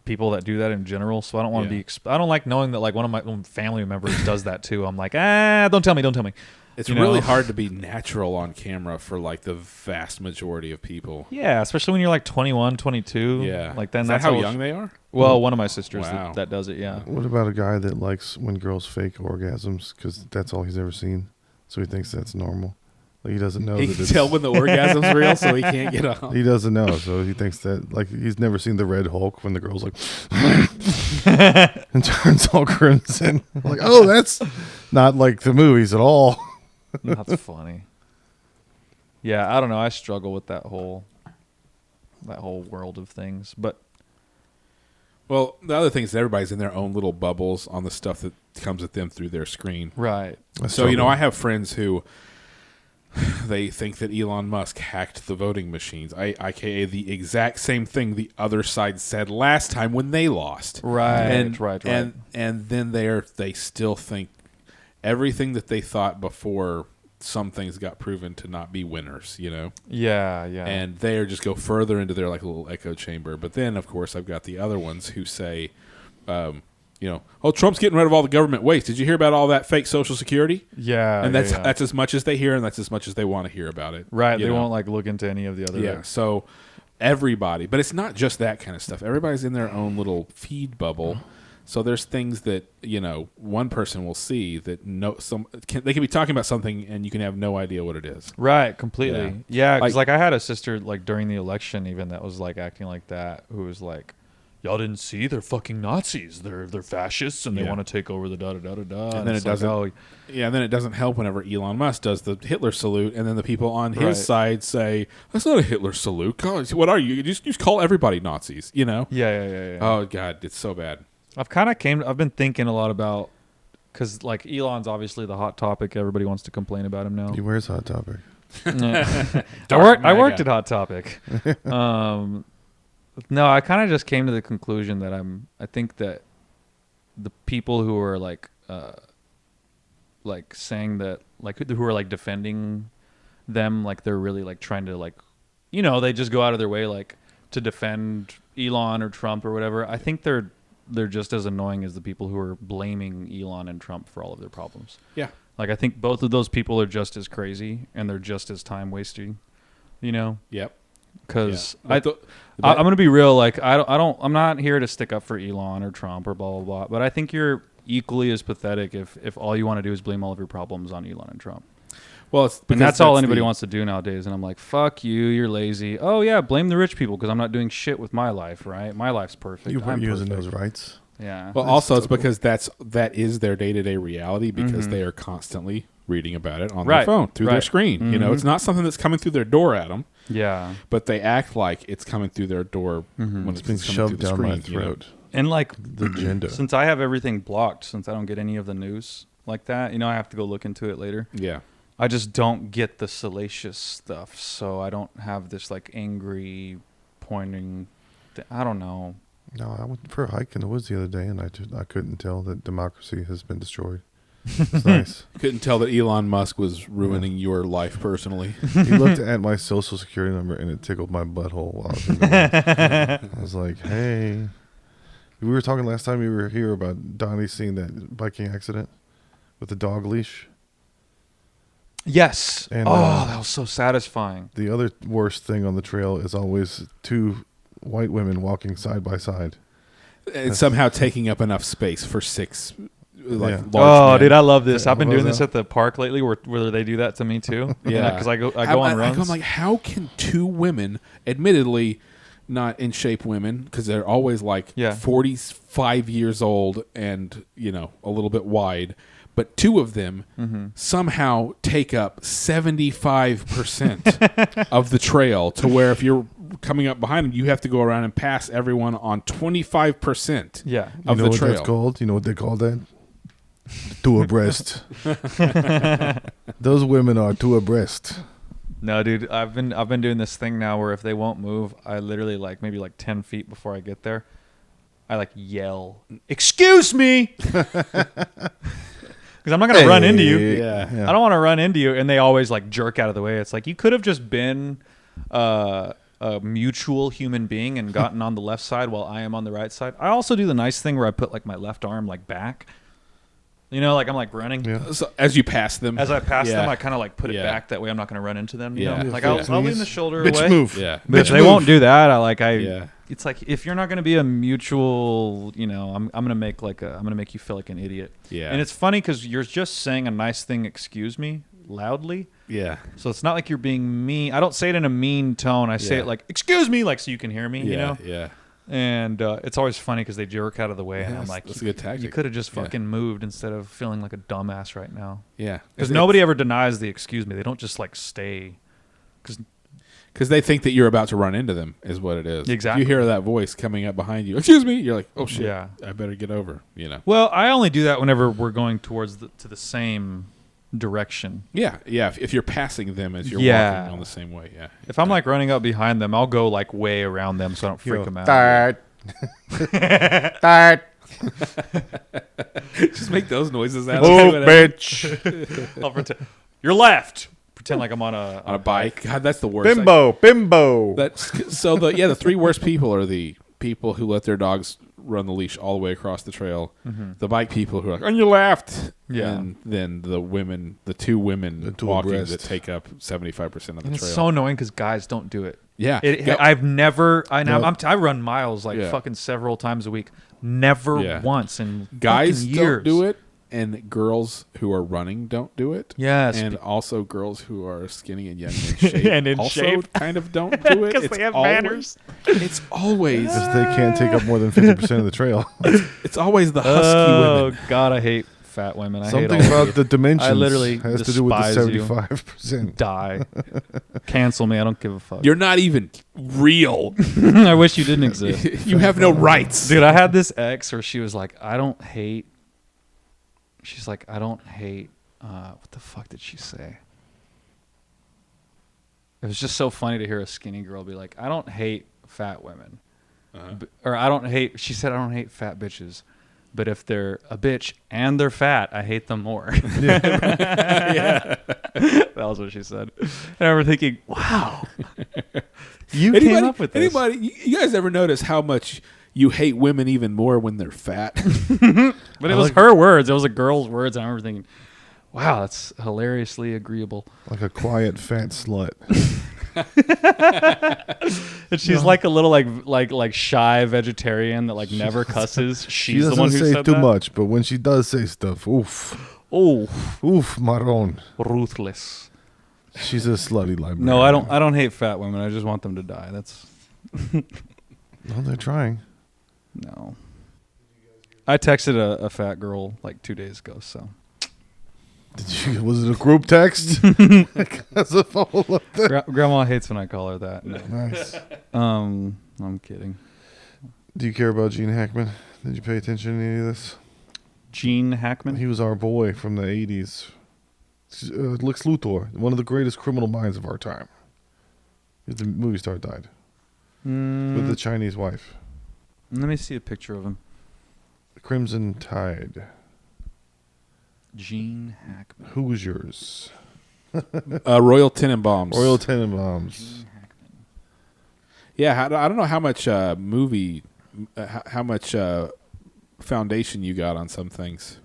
people that do that in general, so I don't want to be. I don't like knowing that like one of my own family members does that too. I'm like, don't tell me. It's really hard to be natural on camera for like the vast majority of people. Yeah, especially when you're like 21, 22. Yeah, like then is that's that how young they are. Well, one of my sisters Wow. that does it. Yeah. What about a guy that likes when girls fake orgasms because that's all he's ever seen, so he thinks that's normal? Like he doesn't know. He that can it's, tell when the orgasm's real, so he can't get off. He doesn't know, so he thinks that like he's never seen the Red Hulk when the girl's like and turns all crimson. Like, oh, that's not like the movies at all. That's funny. Yeah, I don't know. I struggle with that whole world of things, but. Well, the other thing is that everybody's in their own little bubbles on the stuff that comes at them through their screen. Right. So, I have friends who they think that Elon Musk hacked the voting machines, aka the exact same thing the other side said last time when they lost. Right. Right. And then they still think everything that they thought before some things got proven to not be winners, Yeah. And they just go further into their like little echo chamber. But then, of course, I've got the other ones who say, Trump's getting rid of all the government waste. Did you hear about all that fake Social Security? Yeah. And that's as much as they hear, and that's as much as they want to hear about it. Right. They won't like look into any of the other. Yeah. So everybody, but it's not just that kind of stuff. Everybody's in their own little feed bubble. So there's things that one person will see that they can be talking about something and you can have no idea what it is. Right, completely. Yeah, because like I had a sister like during the election even that was like acting like that, who was like, "Y'all didn't see? They're fucking Nazis. They're fascists and they want to take over the da da da da da." And then it doesn't. And then it doesn't help whenever Elon Musk does the Hitler salute, and then the people on his side say, "That's not a Hitler salute. God, what are you? You just call everybody Nazis." Yeah. Oh God, it's so bad. I've been thinking a lot about, because like Elon's obviously the hot topic. Everybody wants to complain about him now. He wears Hot Topic. I worked at Hot Topic. No, I kind of just came to the conclusion that I think that the people who are like saying that, like who are like defending them, like they're really like trying to like, they just go out of their way like to defend Elon or Trump or whatever. I think they're just as annoying as the people who are blaming Elon and Trump for all of their problems. Yeah. Like I think both of those people are just as crazy and they're just as time wasting, Yep. Because I'm going to be real. Like I'm not here to stick up for Elon or Trump or blah, blah, blah. But I think you're equally as pathetic if all you want to do is blame all of your problems on Elon and Trump. Well, and that's all anybody wants to do nowadays. And I'm like, fuck you, you're lazy. Oh, yeah, blame the rich people because I'm not doing shit with my life, right? My life's perfect. You weren't using those rights. Yeah. Well, also, it's because that is their day-to-day reality because they are constantly reading about it on their phone through their screen. Mm-hmm. It's not something that's coming through their door at them. Yeah. But they act like it's coming through their door when it's being shoved down my throat. And like the agenda. Since I have everything blocked, since I don't get any of the news like that, I have to go look into it later. Yeah. I just don't get the salacious stuff, so I don't have this like angry pointing. I don't know. No, I went for a hike in the woods the other day, and I couldn't tell that democracy has been destroyed. It's nice. Couldn't tell that Elon Musk was ruining your life personally. He looked at my social security number, and it tickled my butthole while I was in the woods. I was like, "Hey." We were talking last time you were here about Donnie seeing that biking accident with the dog leash. Yes. And, that was so satisfying. The other worst thing on the trail is always two white women walking side by side. And somehow taking up enough space for six large men. Dude, I love this. I've been doing this at the park lately where they do that to me too. Yeah. Because I go on runs. I'm like, how can two women, admittedly not in shape women, because they're always like 45 years old and, a little bit wide, but two of them somehow take up 75% of the trail to where if you're coming up behind them, you have to go around and pass everyone on 25% of the trail. You know what that's called? You know what they call that? Two abreast. Those women are two abreast. No, dude, I've been doing this thing now where if they won't move, I literally like maybe like 10 feet before I get there, I like yell, "Excuse me," because I'm not gonna run into you. Yeah. I don't want to run into you, and they always like jerk out of the way. It's like you could have just been a mutual human being and gotten on the left side while I am on the right side. I also do the nice thing where I put like my left arm like back. You know, like I'm like running. Yeah. So as you pass them. As I pass Yeah. them, I kind of like put it Yeah. back. That way I'm not going to run into them. You Yeah. know? Like Yeah. I'll lean the shoulder Bitch away. move. Yeah. But if Bitch they move. won't do that, Yeah. it's like if you're not going to be a mutual, you know, I'm going to make you feel like an idiot. Yeah. And it's funny because you're just saying a nice thing, excuse me, loudly. Yeah. So it's not like you're being mean. I don't say it in a mean tone. I say Yeah. it like, excuse me, like so you can hear me, you know? Yeah. And it's always funny because they jerk out of the way, and I'm like, that's a good tactic. you could have just Yeah. fucking moved instead of feeling like a dumbass right now. Yeah. Because nobody ever denies the excuse me. They don't just like stay. Because they think that you're about to run into them is what it is. Exactly. If you hear that voice coming up behind you, excuse me, you're like, oh shit, Yeah. I better get over, you know. Well, I only do that whenever we're going towards to the same direction. Yeah, yeah. If you're passing them as you're Yeah. walking on the same way, yeah. If I'm like running up behind them, I'll go like way around them so I don't freak Yo, them out. Third. Third. Just make those noises out. Oh, bitch. I'll pretend. You're left. Pretend like I'm on On a bike. God, that's the worst. Bimbo. That's so the three worst people are the people who let their dogs run the leash all the way across the trail. The bike people who are like, on your left. Yeah. And then the two women two walking abreast. that take up 75% of the And trail. it's so annoying because guys don't do it. yeah. I've never. I run miles like Yeah. fucking several times a week. Never Yeah. once in Guys fucking years. don't do it, and girls who are running don't do it. Yes. And also girls who are skinny and young and in shape And in also shape. kind of don't do it. 'Cause It's they have always- manners. It's always Because they can't take up more than 50% of the trail. it's always the husky Oh women. God, I hate fat women. I hate Something all about of the you. dimensions I literally has to do with the despise you. 75%. Die. Cancel me. I don't give a fuck. You're not even real. I wish you didn't exist. You have no rights. Dude, I had this ex where she was like, I don't hate. She's like, I don't hate. What the fuck did she say? It was just so funny to hear a skinny girl be like, I don't hate fat women. Or I don't hate. She said, I don't hate fat bitches. But if they're a bitch and they're fat, I hate them more. Yeah. That was what she said. And I remember thinking, wow. You came up with this. Anybody? You guys ever notice how much you hate women even more when they're fat? But it was her words. It was a girl's words. And I remember thinking, wow, that's hilariously agreeable. Like a quiet fat slut. And she's like a little like shy vegetarian that like never cusses. She She's the doesn't one who say said too that. much, but when she does say stuff, oof. Oh, Oof, Maron. ruthless. She's a slutty librarian. No, I don't hate fat women. I just want them to die. That's No, they're trying. no. I texted a fat girl like 2 days ago. So Was it a group text? Because of all of that. Grandma hates when I call her that. No. Nice. I'm kidding. Do you care about Gene Hackman? Did you pay attention to any of this? Gene Hackman. He was our boy from the 80s. Lex Luthor, one of the greatest criminal minds of our time. The movie star died. With the Chinese wife. Let me see a picture of him. Crimson Tide. Gene Hackman. Who was yours? Royal Tenenbaums. Royal Tenenbaums. Yeah, I don't know how much how much foundation you got on some things.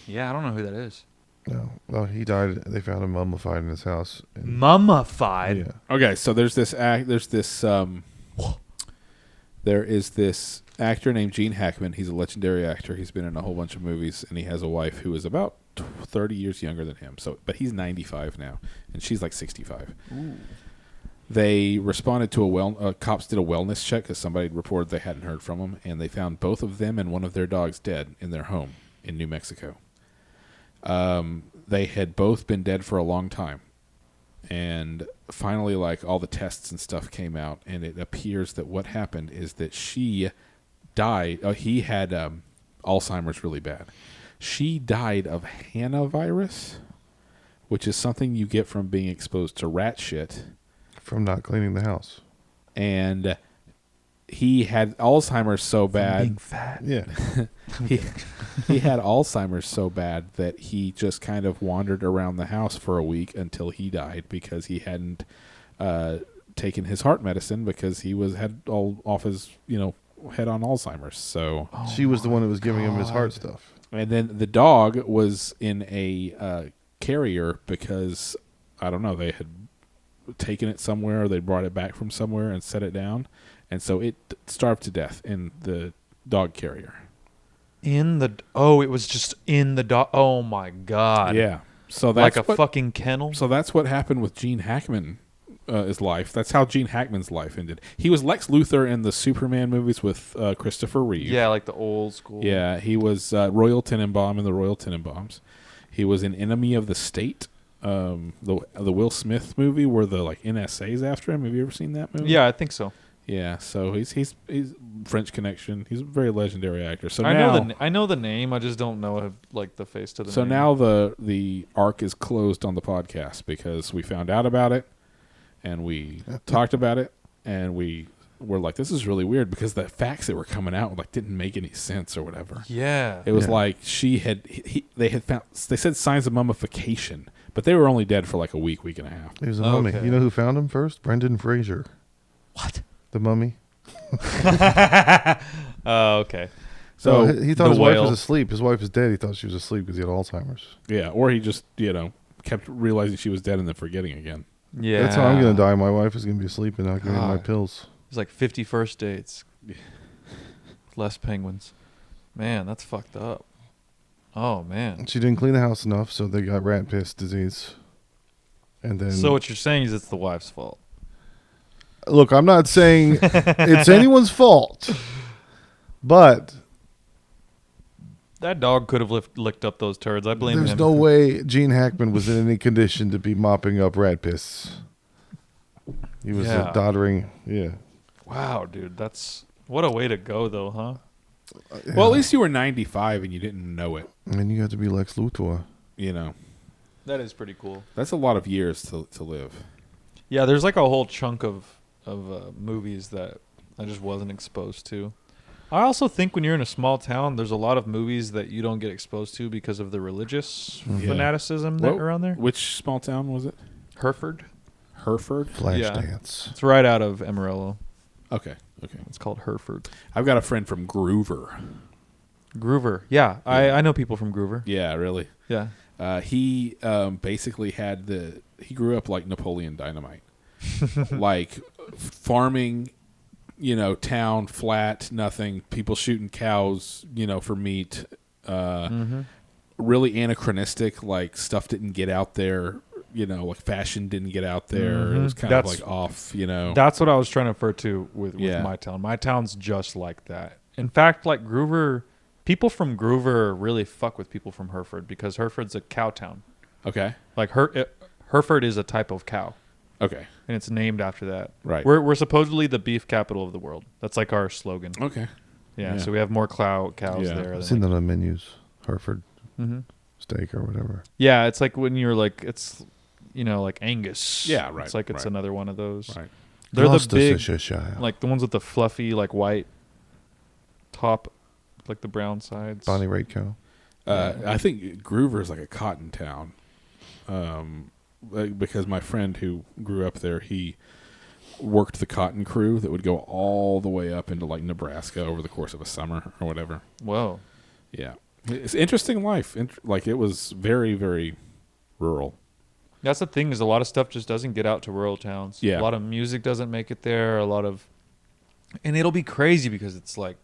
Yeah, I don't know who that is. No. Well, he died. They found him mummified in his house. Mummified. Yeah. Okay, so there is this actor named Gene Hackman. He's a legendary actor. He's been in a whole bunch of movies, and he has a wife who is about 30 years younger than him. But he's 95 now, and she's like 65. Ooh. They responded to cops did a wellness check because somebody reported they hadn't heard from them, and they found both of them and one of their dogs dead in their home in New Mexico. They had both been dead for a long time. And finally, like, all the tests and stuff came out, and it appears that what happened is that she died. He had Alzheimer's really bad. She died of hantavirus, which is something you get from being exposed to rat shit. From not cleaning the house. And he had Alzheimer's so bad. Being fat. Yeah. he had Alzheimer's so bad that he just kind of wandered around the house for a week until he died because he hadn't taken his heart medicine because he had all off his head on Alzheimer's. So She was the one that was giving him his heart stuff. and then the dog was in a carrier because I don't know, they had taken it somewhere or they brought it back from somewhere and set it down, and so it starved to death in the dog carrier. It was just in the dog. Oh my god. Yeah. So that's like a fucking kennel. So that's what happened with Gene Hackman. His life. That's how Gene Hackman's life ended. He was Lex Luthor in the Superman movies with Christopher Reeve. Yeah, like the old school. Yeah, he was Royal Tenenbaum in the Royal Tenenbaums. He was in Enemy of the State, the Will Smith movie where the NSA's after him. Have you ever seen that movie? Yeah, I think so. Yeah, so he's French Connection. He's a very legendary actor. So I now, know the name. I just don't know the face to the name. So now the arc is closed on the podcast because we found out about it. And we talked about it, and we were like, "This is really weird," because the facts that were coming out didn't make any sense or whatever. Yeah, it was like they said signs of mummification, but they were only dead for a week and a half. He was a mummy. Okay. You know who found him first? Brendan Fraser. What? The mummy. Oh, okay. So he thought his wife whale. was asleep. His wife was dead. He thought she was asleep because he had Alzheimer's. Yeah, or he just kept realizing she was dead and then forgetting again. Yeah, That's how I'm going to die. My wife is going to be asleep and not getting my pills. It's like 50 first dates. Less penguins. Man, that's fucked up. Oh man. She didn't clean the house enough, so they got rat piss disease. And then, So what you're saying is it's the wife's fault. look, I'm not saying it's anyone's fault, but That dog could have licked up those turds. I blame there's him. no way Gene Hackman was in any condition to be mopping up rat piss. He was Yeah. a doddering, yeah. Wow, dude, what a way to go, though, huh? Well, at least you were 95 and you didn't know it. And you got to be Lex Luthor. That is pretty cool. That's a lot of years to live. Yeah, there's like a whole chunk of movies that I just wasn't exposed to. I also think when you're in a small town, there's a lot of movies that you don't get exposed to because of the religious fanaticism that around there. Which small town was it? Hereford. Flashdance. It's right out of Amarillo. Okay. It's called Hereford. I've got a friend from Groover. Groover. Yeah, I know people from Groover. Yeah, really. Yeah. He basically he grew up like Napoleon Dynamite. Like farming, town, flat, nothing, people shooting cows, for meat. Really anachronistic, like stuff didn't get out there, like fashion didn't get out there. It was kind of like off, That's what I was trying to refer to with my town. My town's just like that. In fact, like Groover, people from Groover really fuck with people from Hereford because Hereford's a cow town. Okay. Like Hereford is a type of cow. Okay. And it's named after that. Right. We're supposedly the beef capital of the world. That's like our slogan. Okay. Yeah. So we have more cows there. I've seen that on menus. Hereford Mm-hmm. steak or whatever. Yeah, it's like when you're like, it's, like Angus. Yeah, right. It's like it's another one of those. Right. They're the big, Gloucestershire. like the ones with the fluffy, like white top, like the brown sides. Bonnie Raitt cow. I think Groover is like a cotton town. Because my friend who grew up there, he worked the cotton crew that would go all the way up into like Nebraska over the course of a summer or whatever. Whoa. Yeah. It's interesting life. Like it was very, very rural. That's the thing is a lot of stuff just doesn't get out to rural towns. Yeah. A lot of music doesn't make it there. And it'll be crazy because it's like,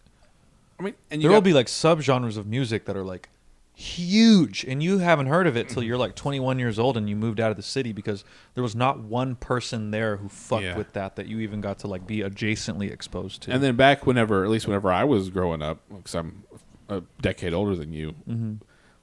And there will be like subgenres of music that are like huge and you haven't heard of it till you're like 21 years old and you moved out of the city because there was not one person there who fucked with that you even got to like be adjacently exposed to. And then back whenever I was growing up, because I'm a decade older than you,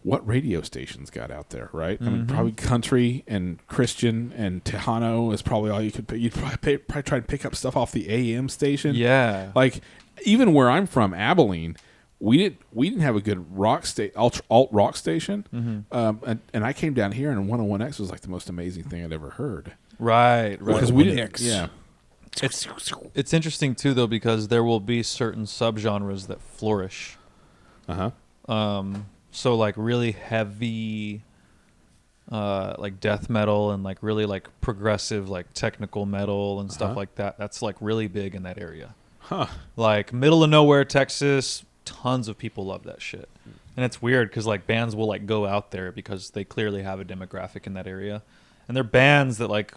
what radio stations got out there, right? I mean, probably country and Christian and Tejano is probably all you could pick. You'd probably try to pick up stuff off the AM station. Yeah. Like, even where I'm from, Abilene, we didn't have a good alt rock station, and I came down here and 101X was like the most amazing thing I'd ever heard. Right. Because we didn't. Yeah. It's interesting too though, because there will be certain subgenres that flourish. So like really heavy like death metal and like really like progressive like technical metal and stuff like that. That's like really big in that area. Like middle of nowhere Texas, tons of people love that shit. And it's weird because like bands will like go out there because they clearly have a demographic in that area. And they're bands that like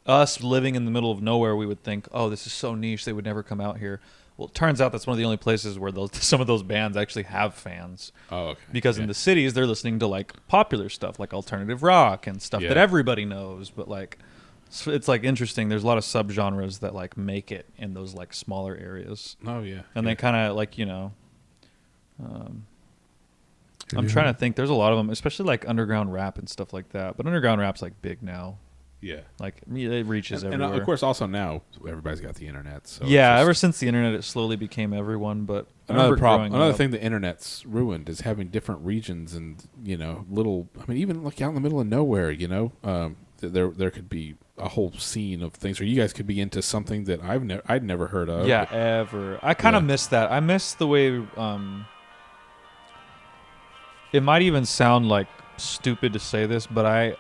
us living in the middle of nowhere, we would think, oh, this is so niche, they would never come out here. Well, it turns out that's one of the only places where some of those bands actually have fans. Oh, okay. Because in the cities, they're listening to like popular stuff, like alternative rock and stuff that everybody knows. But like, it's like interesting. There's a lot of subgenres that like make it in those like smaller areas. Oh yeah. And they kind of like, I'm trying to think. There's a lot of them, especially like underground rap and stuff like that. But underground rap's like big now. Yeah. Like it reaches everywhere. And of course, also now everybody's got the internet. So yeah, ever since the internet, it slowly became everyone. But another thing the internet's ruined is having different regions and little. I mean, even like out in the middle of nowhere, there could be a whole scene of things, or you guys could be into something that I'd never heard of. Yeah, ever. I kind of miss that. I miss the way. It might even sound like stupid to say this, but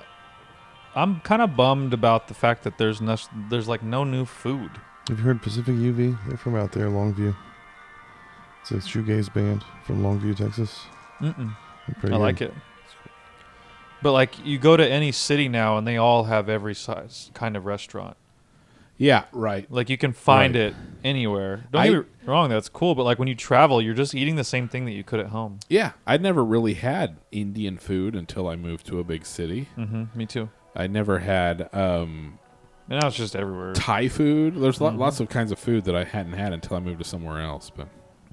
I'm kind of bummed about the fact that there's like no new food. Have you heard Pacific UV? They're from out there, Longview. It's a shoegaze band from Longview, Texas. I like it. But like you go to any city now and they all have every size kind of restaurant. Yeah, right. Like you can find it anywhere. Don't get me wrong, that's cool. But like when you travel, you're just eating the same thing that you could at home. Yeah, I'd never really had Indian food until I moved to a big city. Me too. I never had. And now it's just everywhere. Thai food. There's lots of kinds of food that I hadn't had until I moved to somewhere else. But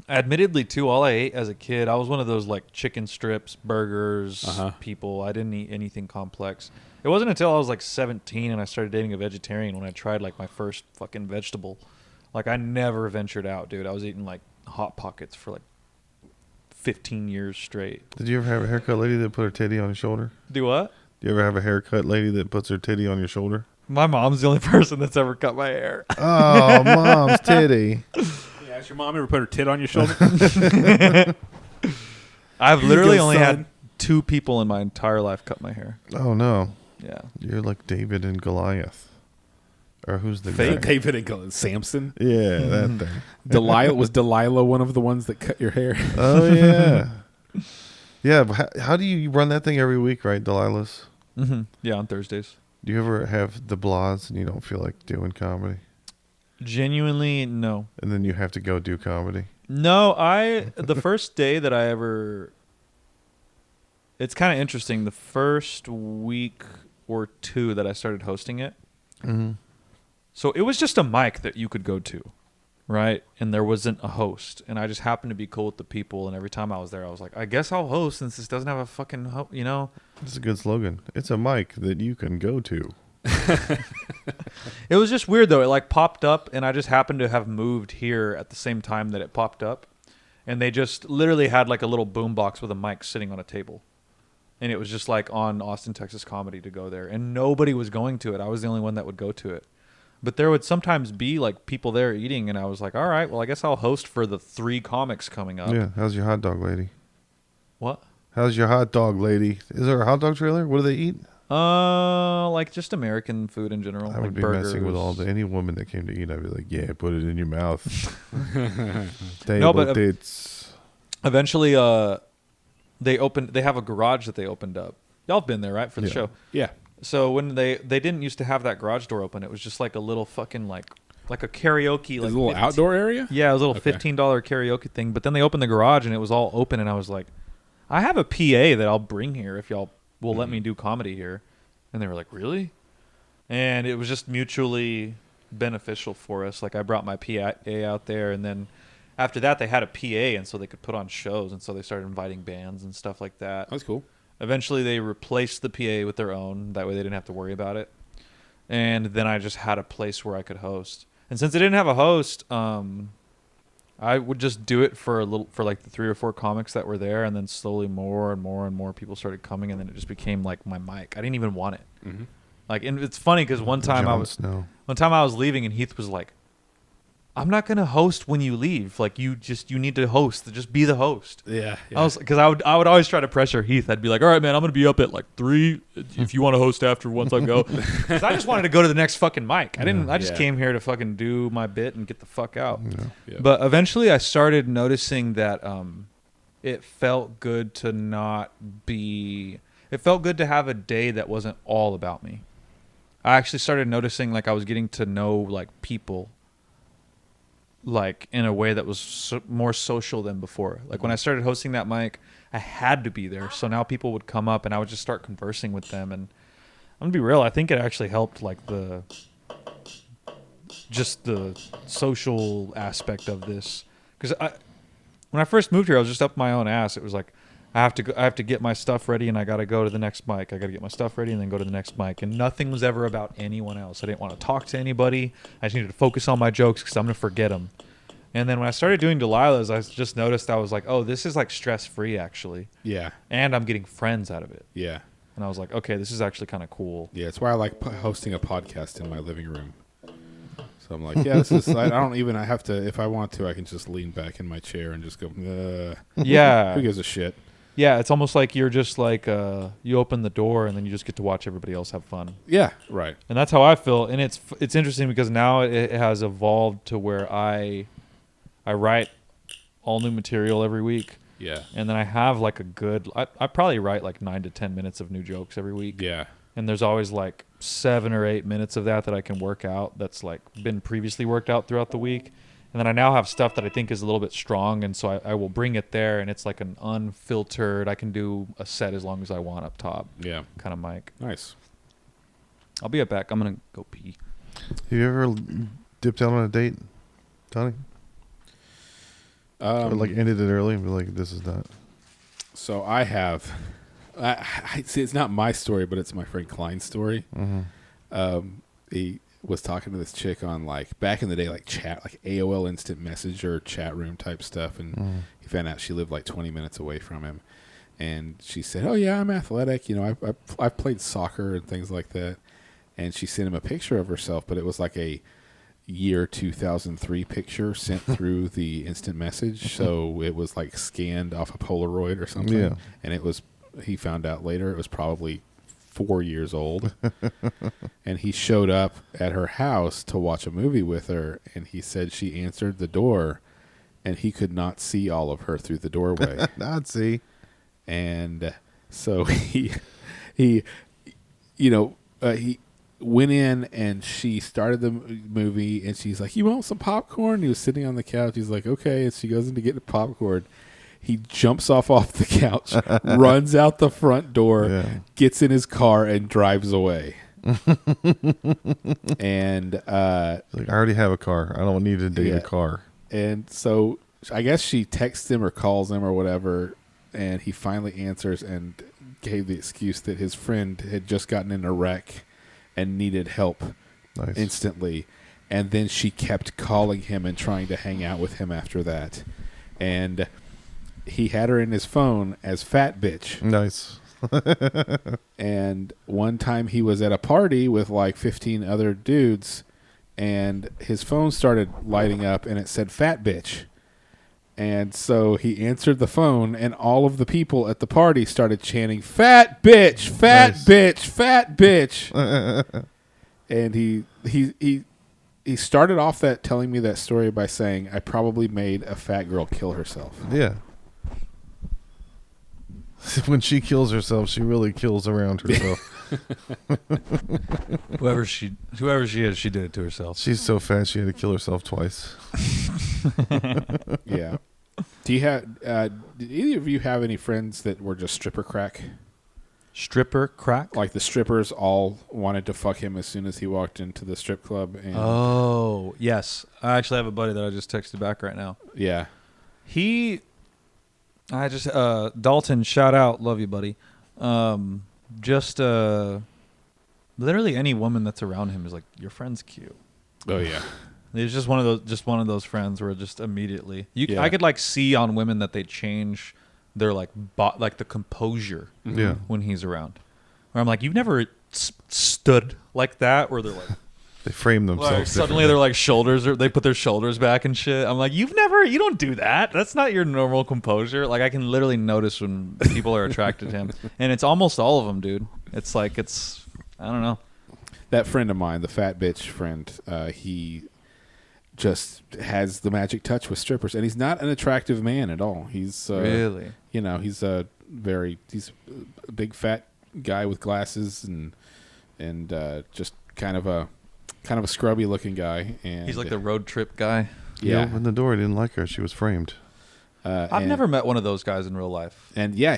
admittedly, too, all I ate as a kid, I was one of those like chicken strips, burgers people. I didn't eat anything complex. It wasn't until I was like 17 and I started dating a vegetarian when I tried like my first fucking vegetable. Like I never ventured out, dude. I was eating like Hot Pockets for like 15 years straight. Did you ever have a haircut lady that put her titty on your shoulder? Do what? Do you ever have a haircut lady that puts her titty on your shoulder? My mom's the only person that's ever cut my hair. Oh, mom's titty. Yeah, has your mom ever put her tit on your shoulder? I've literally only had 2 people in my entire life cut my hair. Oh, no. Yeah. You're like David and Goliath. Or who's the guy? David and Goliath. Samson? Yeah, that thing. Was Delilah one of the ones that cut your hair? Oh, yeah. Yeah, but how do you run that thing every week, right, Delilah's? Yeah, on Thursdays. Do you ever have the blahs and you don't feel like doing comedy? Genuinely, no. And then you have to go do comedy? No, the first day that I ever... It's kind of interesting. The first week or 2 that I started hosting it. So it was just a mic that you could go to, right? And there wasn't a host. And I just happened to be cool with the people. And every time I was there, I was like, I guess I'll host since this doesn't have a fucking, That's a good slogan. It's a mic that you can go to. It was just weird, though. It like popped up, and I just happened to have moved here at the same time that it popped up. And they just literally had like a little boombox with a mic sitting on a table. And it was just like on Austin, Texas Comedy to go there. And nobody was going to it. I was the only one that would go to it. But there would sometimes be like people there eating. And I was like, all right, well, I guess I'll host for the 3 comics coming up. Yeah. How's your hot dog lady? What? How's your hot dog lady? Is there a hot dog trailer? What do they eat? Like just American food in general. I would be burgers. messing with any woman that came to eat. I'd be like, yeah, put it in your mouth. No, but Tabletits. Eventually, they have a garage that they opened up. Y'all have been there, right, for the show? Yeah. So when they didn't used to have that garage door open, it was just like a little fucking like a karaoke, like a little outdoor area. Yeah, it was a little $15 karaoke thing. But then they opened the garage and it was all open, and I was like, I have a PA that I'll bring here if y'all will let me do comedy here. And they were like, really? And it was just mutually beneficial for us. Like I brought my PA out there, and then after that they had a PA, and so they could put on shows, and so they started inviting bands and stuff like that. That's cool. Eventually they replaced the PA with their own. That way they didn't have to worry about it. And then I just had a place where I could host. And since I didn't have a host, I would just do it for like the 3 or 4 comics that were there, and then slowly more and more and more people started coming, and then it just became like my mic. I didn't even want it. Mm-hmm. Like, and it's funny because one time I was leaving, and Heath was like, "I'm not gonna host when you leave. Like, you need to host. Just be the host." Yeah. I was, because I would always try to pressure Heath. I'd be like, "All right, man, I'm gonna be up at like 3 if you want to host after once I go." Because I just wanted to go to the next fucking mic. I just came here to fucking do my bit and get the fuck out. Yeah. But eventually, I started noticing that it felt good to not be. It felt good to have a day that wasn't all about me. I actually started noticing like I was getting to know like people like in a way that was more social than before. Like when I started hosting that mic, I had to be there. So now people would come up and I would just start conversing with them. And I'm gonna be real, I think it actually helped like the social aspect of this. Because when I first moved here, I was just up my own ass. It was like I have to get my stuff ready, and I got to go to the next mic. I got to get my stuff ready and then go to the next mic. And nothing was ever about anyone else. I didn't want to talk to anybody. I just needed to focus on my jokes because I'm going to forget them. And then when I started doing Delilah's, I just noticed I was like, oh, this is like stress-free actually. Yeah. And I'm getting friends out of it. Yeah. And I was like, okay, this is actually kind of cool. Yeah, it's why I like hosting a podcast in my living room. So I'm like, yeah, this is. I have to. If I want to, I can just lean back in my chair and just go. Yeah. Who gives a shit? Yeah, it's almost like you're just like you open the door and then you just get to watch everybody else have fun. Yeah, right. And that's how I feel. And it's interesting because now it has evolved to where I write all new material every week. Yeah. And then I have like I probably write like 9 to 10 minutes of new jokes every week. Yeah. And there's always like 7 or 8 minutes of that I can work out that's like been previously worked out throughout the week. And then I now have stuff that I think is a little bit strong, and so I will bring it there, and it's like an unfiltered, I can do a set as long as I want up top. Yeah. Kind of mic. Nice. I'll be right back. I'm going to go pee. Have you ever dipped out on a date, Tony? Or like ended it early and be like, this is not. So I have. I see. It's not my story, but it's my friend Klein's story. Mm-hmm. He was talking to this chick on like back in the day, like chat, like AOL Instant Messenger chat room type stuff, and he found out she lived like 20 minutes away from him, and she said, "Oh yeah, I'm athletic. You know, I've played soccer and things like that." And she sent him a picture of herself, but it was like a year 2003 picture sent through the instant message, so it was like scanned off a Polaroid or something. Yeah. And it was. He found out later it was probably 4 years old. And he showed up at her house to watch a movie with her, and he said she answered the door and he could not see all of her through the doorway. Not see. And so he went in and she started the movie, and she's like, "You want some popcorn?" He was sitting on the couch. He's like, "Okay." And she goes in to get the popcorn. He jumps off the couch, runs out the front door, gets in his car, and drives away. And like, I already have a car. I don't need to date a car. And so I guess she texts him or calls him or whatever, and he finally answers and gave the excuse that his friend had just gotten in a wreck and needed help instantly. And then she kept calling him and trying to hang out with him after that. And he had her in his phone as fat bitch. Nice. And one time he was at a party with like 15 other dudes, and his phone started lighting up and it said fat bitch. And so he answered the phone, and all of the people at the party started chanting, "Fat bitch, fat bitch, fat bitch." And he started off that telling me that story by saying, "I probably made a fat girl kill herself." Yeah. When she kills herself, she really kills around herself. Whoever she is, she did it to herself. She's so fat she had to kill herself twice. Yeah. Do you have? Did either of you have any friends that were just stripper crack? Stripper crack? Like the strippers all wanted to fuck him as soon as he walked into the strip club. And oh, yes. I actually have a buddy that I just texted back right now. Yeah. Dalton, shout out. Love you, buddy. Literally any woman that's around him is like, your friend's cute. Oh, yeah. It's just one of those friends where just immediately Yeah. I could like see on women that they change their like like the composure Yeah. when he's around. Where I'm like, you've never stood like that, where they're like, They frame themselves. like suddenly differently. they're like they put their shoulders back and shit. I'm like, you don't do that. That's not your normal composure. Like I can literally notice when people are attracted to him, and it's almost all of them, dude. It's like I don't know. That friend of mine, the fat bitch friend, he just has the magic touch with strippers, and he's not an attractive man at all. He's Really? you know, he's a big fat guy with glasses and just kind of a scrubby looking guy. And He's like the road trip guy. He yeah. opened the door. He didn't like her. She was framed. I've never met one of those guys in real life. And yeah,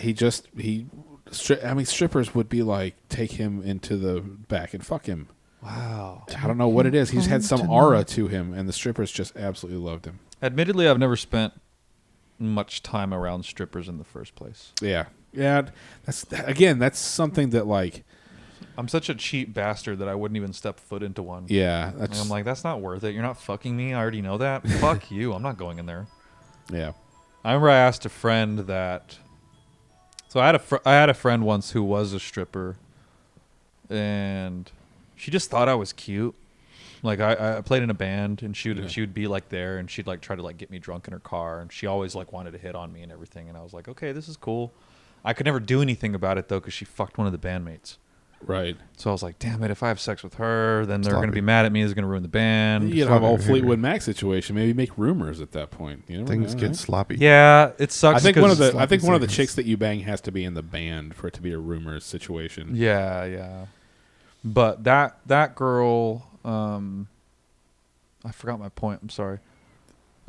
strippers would be like, take him into the back and fuck him. Wow. I don't know what it is. He's had some aura to him, and the strippers just absolutely loved him. Admittedly, I've never spent much time around strippers in the first place. Yeah. That's something that like, I'm such a cheap bastard that I wouldn't even step foot into one. yeah, And that's I'm like, that's not worth it. You're not fucking me. I already know that. Fuck you. I'm not going in there. yeah. I remember I asked a friend that. So I had a friend once who was a stripper, and she just thought I was cute. Like I played in a band, and she would be like there, and she'd like try to like get me drunk in her car, and she always like wanted to hit on me and everything. And I was like, okay, this is cool. I could never do anything about it though, because she fucked one of the bandmates. Right. So I was like, damn it, if I have sex with her, then they're Stop going to it. be mad at me. It's going to ruin the band. You know, have a whole Sloppy behavior. Fleetwood Mac situation. Maybe make rumors at that point. You know, Things get sloppy. Yeah, it sucks. I think one of the sloppy seconds. chicks that you bang has to be in the band for it to be a rumors situation. Yeah. But that girl, I forgot my point. I'm sorry.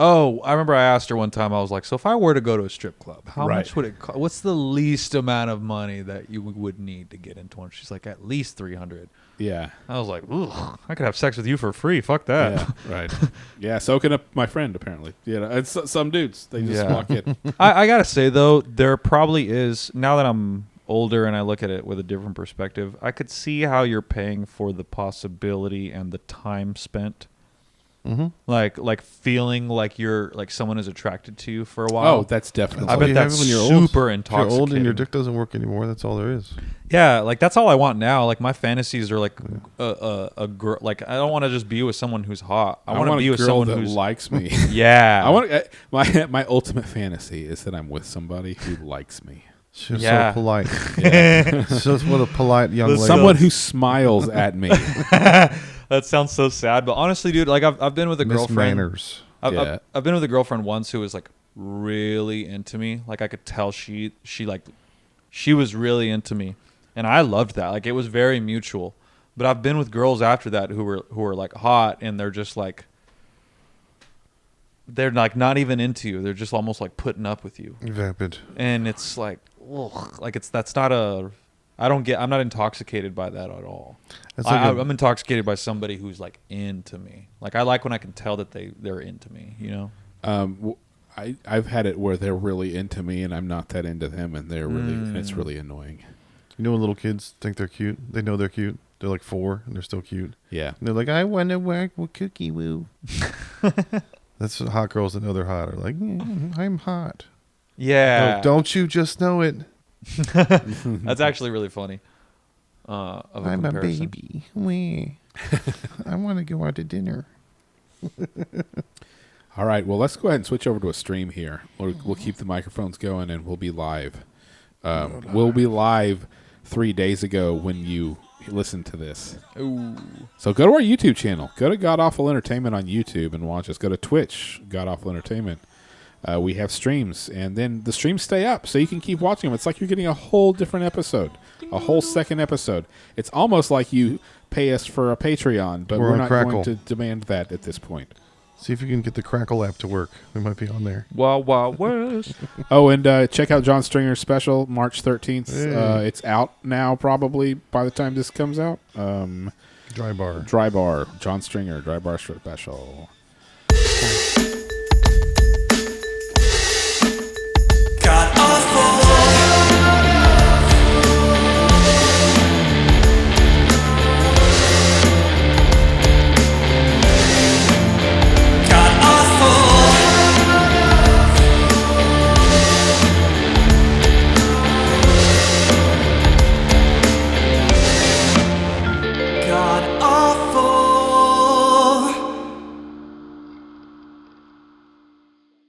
Oh, I remember I asked her one time. I was like, so if I were to go to a strip club, how Right. much would it cost? What's the least amount of money that you would need to get into one? She's like, at least $300. Yeah. I was like, ugh, I could have sex with you for free. Fuck that. Yeah. Right. Yeah. Soaking up my friend apparently. Yeah. It's some dudes. They just Yeah. walk in. I gotta say though, there probably is, now that I'm older and I look at it with a different perspective, I could see how you're paying for the possibility and the time spent. Mm-hmm. Like feeling like you're like someone is attracted to you for a while. Oh, that's definitely. I all bet you that's have when you're old. super If intoxicating. you're old and your dick doesn't work anymore, that's all there is. Yeah, like that's all I want now. Like my fantasies are like a girl. Like I don't want to just be with someone who's hot. I want to be a with girl someone that who's likes me. yeah. I want my ultimate fantasy is that I'm with somebody who likes me. She's Yeah. so polite. She's just what a polite young lady. Someone who smiles at me. That sounds so sad, but honestly, dude, like I've been with a Miss girlfriend. Manners. Yeah. I've been with a girlfriend once who was like really into me. Like I could tell she was really into me, and I loved that. Like it was very mutual. But I've been with girls after that who were like hot, and they're just like they're like not even into you. They're just almost like putting up with you, Vapid. and it's like, ugh, like that's not a. I'm not intoxicated by that at all. That's like I'm intoxicated by somebody who's like into me. Like I like when I can tell that they're into me, you know? I've had it where they're really into me and I'm not that into them, and they're really and it's really annoying. You know when little kids think they're cute? They know they're cute. They're like 4 and they're still cute. Yeah. And they're like, I want to work with Cookie Woo. That's what hot girls that know they're hot are like, I'm hot. Yeah. Oh, don't you just know it? That's actually really funny. Of I'm a comparison. baby. Wee. I want to go out to dinner. All right. Well, let's go ahead and switch over to a stream here. We'll keep the microphones going and we'll be live. We'll be live 3 days ago when you listen to this. Ooh. So go to our YouTube channel. Go to God Awful Entertainment on YouTube and watch us. Go to Twitch, God Awful Entertainment. We have streams, and then the streams stay up, so you can keep watching them. It's like you're getting a whole different episode, a whole second episode. It's almost like you pay us for a Patreon, but We're we're on not Crackle. going to demand that at this point. See if you can get the Crackle app to work. We might be on there. Wild Wild West. Oh, and check out John Stringer's special, March 13th. Hey. It's out now, probably, by the time this comes out. Dry bar. Dry Bar, John Stringer, Dry Bar special.